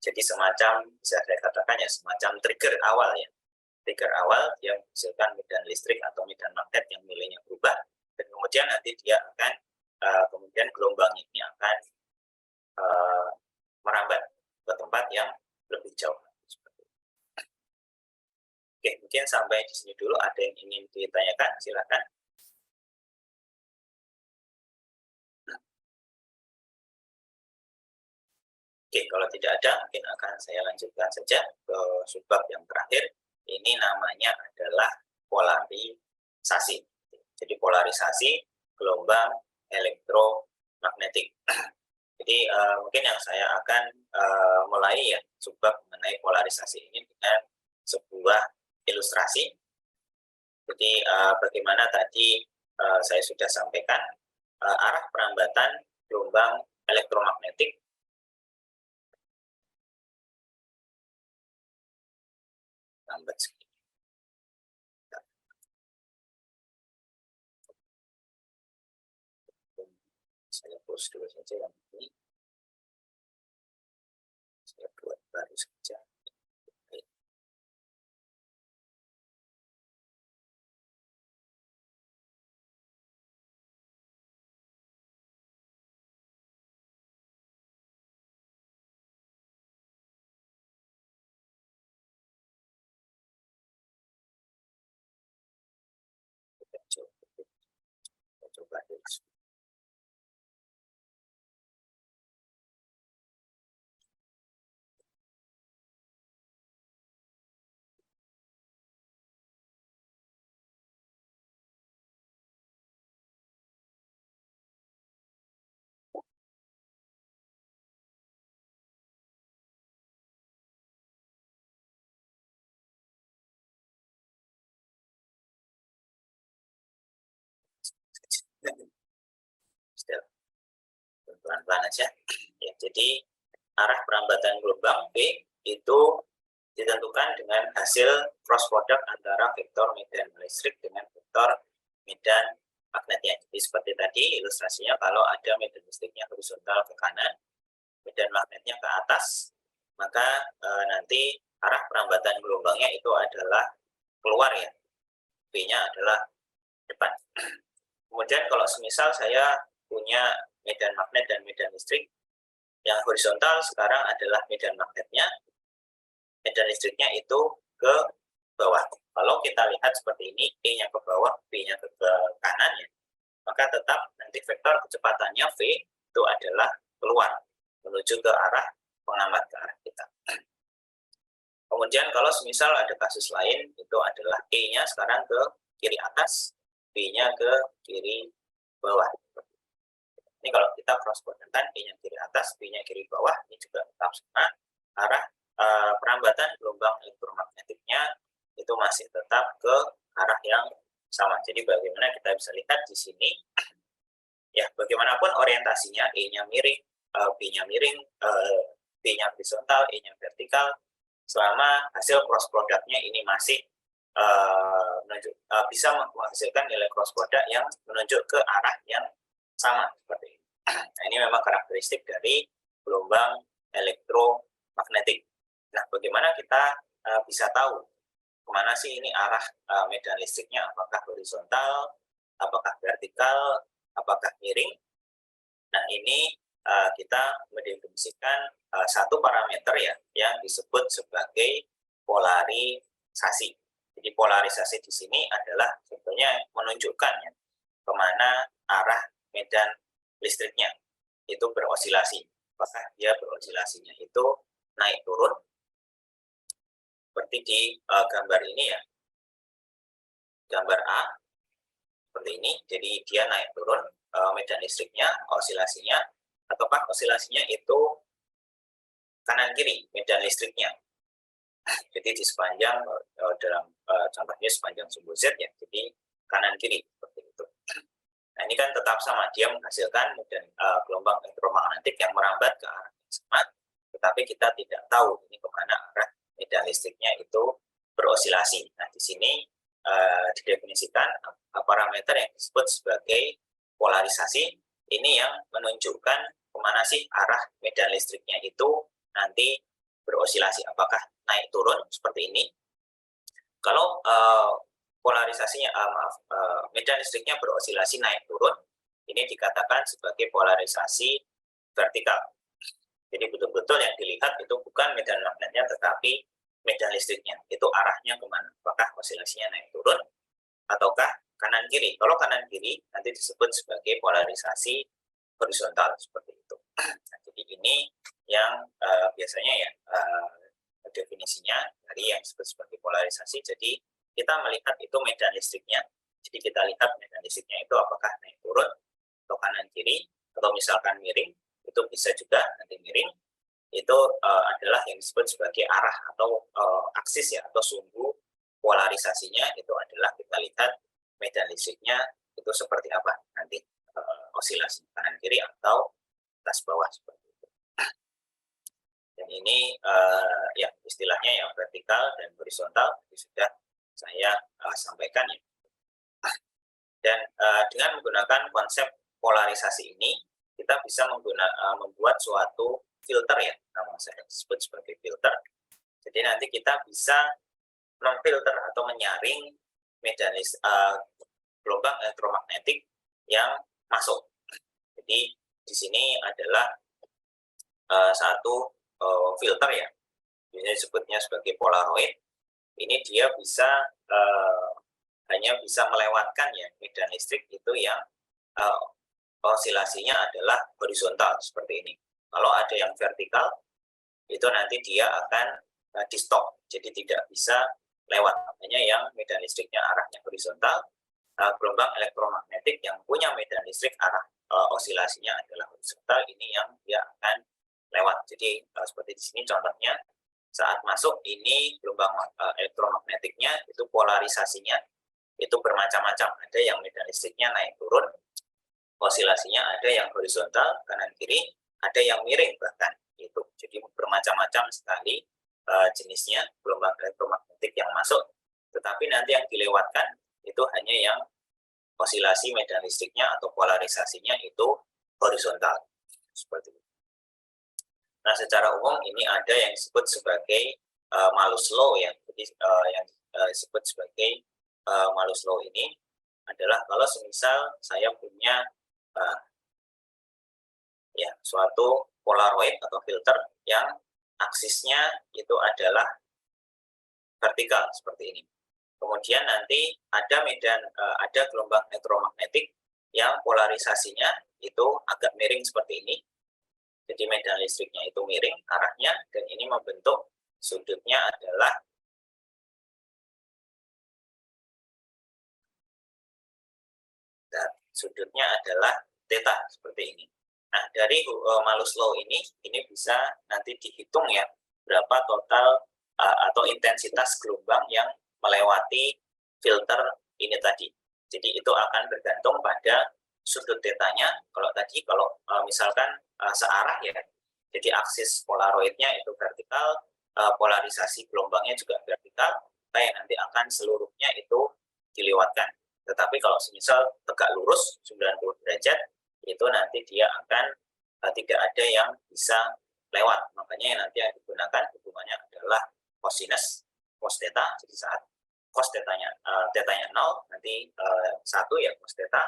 jadi semacam, bisa saya katakan ya, semacam trigger awal ya. Trigger awal yang menghasilkan medan listrik atau medan magnet yang nilainya berubah. Dan kemudian nanti dia akan, kemudian gelombangnya ini akan merambat ke tempat yang lebih jauh. Oke, mungkin sampai di sini dulu. Ada yang ingin ditanyakan? Silakan. Oke, kalau tidak ada, mungkin akan saya lanjutkan saja ke subbab yang terakhir. Ini namanya adalah polarisasi. Jadi polarisasi gelombang elektromagnetik. Jadi mungkin yang saya akan mulai ya subbab mengenai polarisasi ini dengan sebuah ilustrasi. Jadi bagaimana tadi saya sudah sampaikan, arah perambatan gelombang elektromagnetik lambat sedikit. Saya post dulu saja yang ini. Saya buat baru saja. Kita coba dulu. Pelan-pelan aja. Ya, jadi arah perambatan gelombang V itu ditentukan dengan hasil cross product antara vektor medan listrik dengan vektor medan magnetnya. Jadi seperti tadi ilustrasinya, kalau ada medan listriknya horizontal ke kanan, medan magnetnya ke atas, maka nanti arah perambatan gelombangnya itu adalah keluar ya, V-nya adalah depan. Kemudian kalau semisal saya punya medan magnet dan medan listrik, yang horizontal sekarang adalah medan magnetnya, medan listriknya itu ke bawah. Kalau kita lihat seperti ini, E-nya ke bawah, V-nya ke kanan ya, maka tetap nanti vektor kecepatannya V itu adalah keluar menuju ke arah pengamat, ke arah kita. Kemudian kalau semisal ada kasus lain, itu adalah E-nya sekarang ke kiri atas, V-nya ke kiri bawah. Ini kalau kita cross product-kan, E-nya kiri atas, V-nya kiri bawah, ini juga tetap sama. Arah perambatan gelombang elektromagnetiknya itu masih tetap ke arah yang sama. Jadi bagaimana kita bisa lihat di sini, ya bagaimanapun orientasinya, E-nya miring, V-nya miring, V-nya horizontal, E-nya vertikal, selama hasil cross product-nya ini masih bisa menghasilkan nilai cross product yang menunjuk ke arah yang sama seperti ini. Nah, ini memang karakteristik dari gelombang elektromagnetik. Nah, bagaimana kita bisa tahu kemana sih ini arah medan listriknya, apakah horizontal, apakah vertikal, apakah miring? Nah, ini kita mendefinisikan satu parameter ya yang disebut sebagai polarisasi. Jadi polarisasi di sini adalah sebetulnya menunjukkan ya, kemana arah medan listriknya itu berosilasi. Apakah dia berosilasinya itu naik turun seperti di gambar ini ya, gambar A seperti ini. Jadi dia naik turun medan listriknya, osilasinya, ataukah osilasinya itu kanan kiri medan listriknya. Jadi di sepanjang dalam contohnya sepanjang sumbu Z ya, jadi kanan kiri seperti itu. Nah, ini kan tetap sama, dia menghasilkan medan gelombang elektromagnetik yang merambat ke arah yang sama, tetapi kita tidak tahu ini kemana arah medan listriknya itu berosilasi. Nah, di sini didefinisikan parameter yang disebut sebagai polarisasi. Ini yang menunjukkan kemana sih arah medan listriknya itu nanti berosilasi, apakah naik turun seperti ini. Kalau polarisasinya medan listriknya berosilasi naik turun, ini dikatakan sebagai polarisasi vertikal. Jadi betul-betul yang dilihat itu bukan medan magnetnya, tetapi medan listriknya. Itu arahnya kemana? Apakah osilasinya naik turun, ataukah kanan kiri? Kalau kanan kiri nanti disebut sebagai polarisasi horizontal seperti itu. Nah, jadi ini yang biasanya ya definisinya dari yang disebut sebagai polarisasi. Jadi kita melihat itu medan listriknya. Jadi kita lihat medan listriknya itu apakah naik turun atau kanan kiri, atau misalkan miring, itu bisa juga nanti miring. Itu adalah yang disebut sebagai arah atau aksis ya, atau sumbu polarisasinya. Itu adalah kita lihat medan listriknya itu seperti apa nanti osilasi kanan kiri atau atas bawah seperti itu. Dan ini ya istilahnya yang vertikal dan horizontal sudah saya sampaikan ya. Dan dengan menggunakan konsep polarisasi ini, kita bisa membuat suatu filter ya, nama saya disebut sebagai filter. Jadi nanti kita bisa memfilter atau menyaring medan gelombang elektromagnetik yang masuk. Jadi di sini adalah satu filter ya, biasanya disebutnya sebagai polaroid. Ini dia bisa hanya bisa melewatkan ya medan listrik itu yang osilasinya adalah horizontal seperti ini. Kalau ada yang vertikal, itu nanti dia akan di stop, jadi tidak bisa lewat. Hanya yang medan listriknya arahnya horizontal, gelombang elektromagnetik yang punya medan listrik arah osilasinya adalah horizontal, ini yang dia akan lewat. Jadi seperti di sini contohnya, saat masuk ini gelombang elektromagnetiknya itu polarisasinya itu bermacam-macam. Ada yang medan listriknya naik turun, osilasinya ada yang horizontal kanan kiri, ada yang miring bahkan. Itu jadi bermacam-macam sekali jenisnya gelombang elektromagnetik yang masuk. Tetapi nanti yang dilewatkan itu hanya yang osilasi medan listriknya atau polarisasinya itu horizontal seperti itu. Nah, secara umum ini ada yang disebut sebagai Malus Law ya. Jadi yang disebut sebagai Malus Law ini adalah kalau semisal saya punya ya suatu polaroid atau filter yang aksisnya itu adalah vertikal seperti ini. Kemudian nanti ada ada gelombang elektromagnetik yang polarisasinya itu agak miring seperti ini. Jadi medan listriknya itu miring arahnya, dan ini membentuk sudutnya adalah theta seperti ini. Nah, dari Malus Law ini bisa nanti dihitung ya berapa total atau intensitas gelombang yang melewati filter ini tadi. Jadi itu akan bergantung pada sudut tetanya. Kalau misalkan searah ya, jadi aksis polaroidnya itu vertikal, polarisasi gelombangnya juga vertikal, nanti akan seluruhnya itu dilewatkan. Tetapi kalau semisal tegak lurus 90 derajat, itu nanti dia akan tidak ada yang bisa lewat. Makanya yang nanti yang digunakan hubungannya adalah cosinus cos theta. Jadi saat cos tetanya 0, nanti 1 ya cos theta.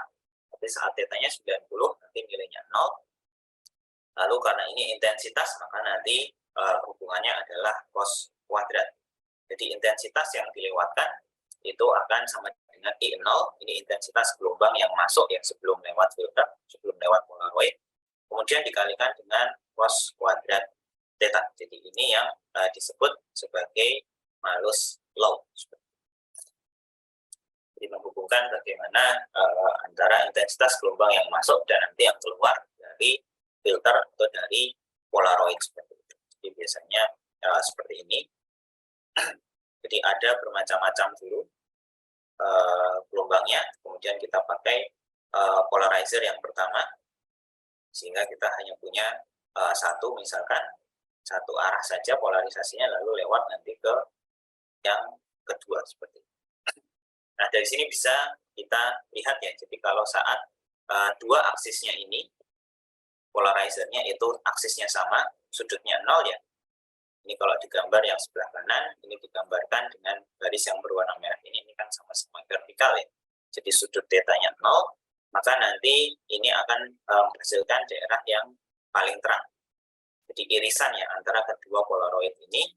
Tapi saat tetanya 90, nanti nilainya 0. Lalu karena ini intensitas, maka nanti hubungannya adalah cos kuadrat. Jadi intensitas yang dilewatkan itu akan sama dengan I0, ini intensitas gelombang yang masuk yang sebelum lewat filter, sebelum lewat polaroid, kemudian dikalikan dengan cos kuadrat theta. Jadi ini yang disebut sebagai Malus Law. Jadi menghubungkan bagaimana antara intensitas gelombang yang masuk dan nanti yang keluar dari filter atau dari polaroid seperti itu. Jadi biasanya seperti ini. Jadi ada bermacam-macam dulu gelombangnya, kemudian kita pakai polarizer yang pertama, sehingga kita hanya punya satu, misalkan satu arah saja polarisasinya, lalu lewat nanti ke yang kedua seperti itu. Nah, dari sini bisa kita lihat ya, jadi kalau saat dua aksisnya ini, polarizernya itu aksisnya sama, sudutnya 0 ya. Ini kalau digambar yang sebelah kanan, ini digambarkan dengan garis yang berwarna merah ini kan sama-sama vertikal ya. Jadi sudut θ-nya 0, maka nanti ini akan menghasilkan daerah yang paling terang. Jadi irisan ya antara kedua polaroid ini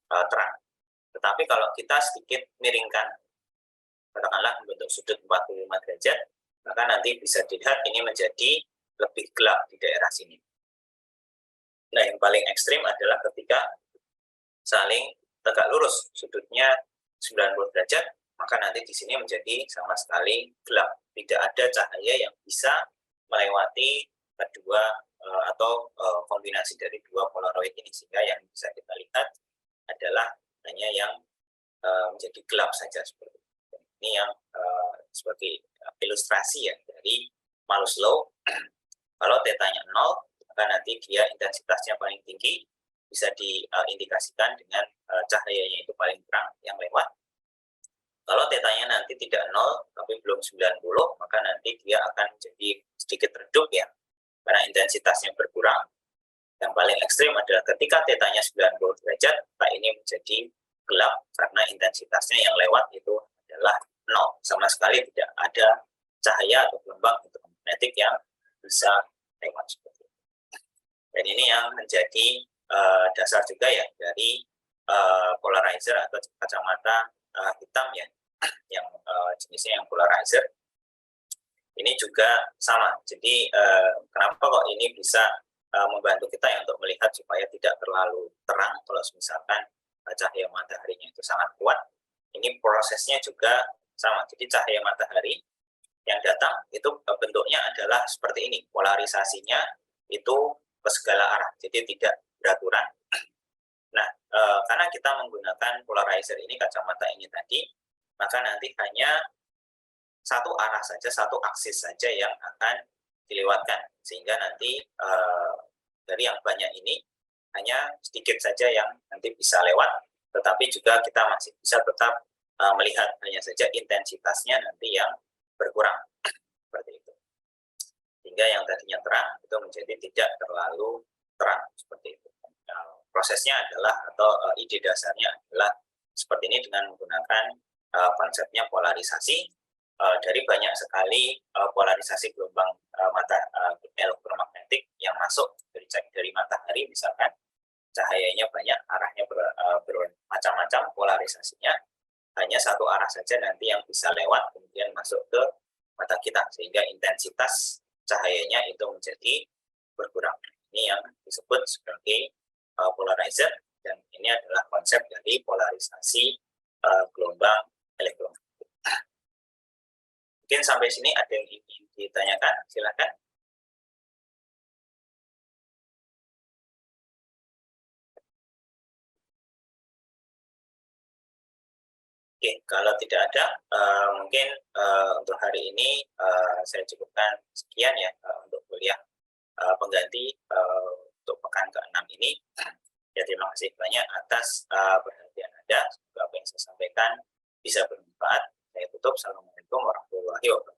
terang. Tetapi kalau kita sedikit miringkan, katakanlah membentuk sudut 45 derajat, maka nanti bisa dilihat ini menjadi lebih gelap di daerah sini. Nah, yang paling ekstrim adalah ketika saling tegak lurus, sudutnya 90 derajat, maka nanti di sini menjadi sama sekali gelap. Tidak ada cahaya yang bisa melewati kedua atau kombinasi dari dua polaroid ini, sehingga yang bisa kita lihat adalah hanya yang menjadi gelap saja seperti itu. Ini yang sebagai ilustrasi ya dari Malus Law. Kalau θ-nya 0, maka nanti dia intensitasnya paling tinggi, bisa diindikasikan dengan cahayanya itu paling terang yang lewat. Kalau θ-nya nanti tidak 0, tapi belum 90, maka nanti dia akan jadi sedikit redup ya, karena intensitasnya berkurang. Yang paling ekstrim adalah ketika θ-nya 90 derajat, maka ini menjadi gelap karena intensitasnya yang lewat itu adalah 0. Sama sekali tidak ada cahaya atau gelombang elektromagnetik yang bisa lewat seperti itu. Dan ini yang menjadi dasar juga ya dari polarizer atau kacamata hitam ya, yang jenisnya yang polarizer. Ini juga sama. Jadi kenapa kok ini bisa membantu kita ya untuk melihat supaya tidak terlalu terang kalau misalkan cahaya mataharinya itu sangat kuat. Ini prosesnya juga sama. Jadi cahaya matahari yang datang itu bentuknya adalah seperti ini, polarisasinya itu ke segala arah, jadi tidak beraturan. Nah, karena kita menggunakan polarizer ini, kacamata ini tadi, maka nanti hanya satu arah saja, satu aksis saja yang akan dilewatkan, sehingga nanti dari yang banyak ini hanya sedikit saja yang nanti bisa lewat, tetapi juga kita masih bisa tetap melihat, hanya saja intensitasnya nanti yang berkurang seperti itu, sehingga yang tadinya terang itu menjadi tidak terlalu terang seperti itu. Nah, prosesnya adalah atau ide dasarnya adalah seperti ini dengan menggunakan konsepnya polarisasi. Dari banyak sekali polarisasi gelombang elektromagnetik yang masuk dari matahari, misalkan cahayanya banyak, arahnya bermacam-macam polarisasinya, hanya satu arah saja nanti yang bisa lewat kemudian masuk ke mata kita, sehingga intensitas cahayanya itu menjadi berkurang. Ini yang disebut sebagai polarizer, dan ini adalah konsep dari polarisasi gelombang elektromagnetik. Mungkin sampai sini ada yang ingin ditanyakan, silakan. Oke, kalau tidak ada, mungkin untuk hari ini saya cukupkan sekian ya untuk kuliah pengganti untuk pekan ke-6 ini. Ya, terima kasih banyak atas perhatian Anda. Semoga apa yang saya sampaikan bisa bermanfaat. Saya tutup. Assalamualaikum warahmatullahi wabarakatuh.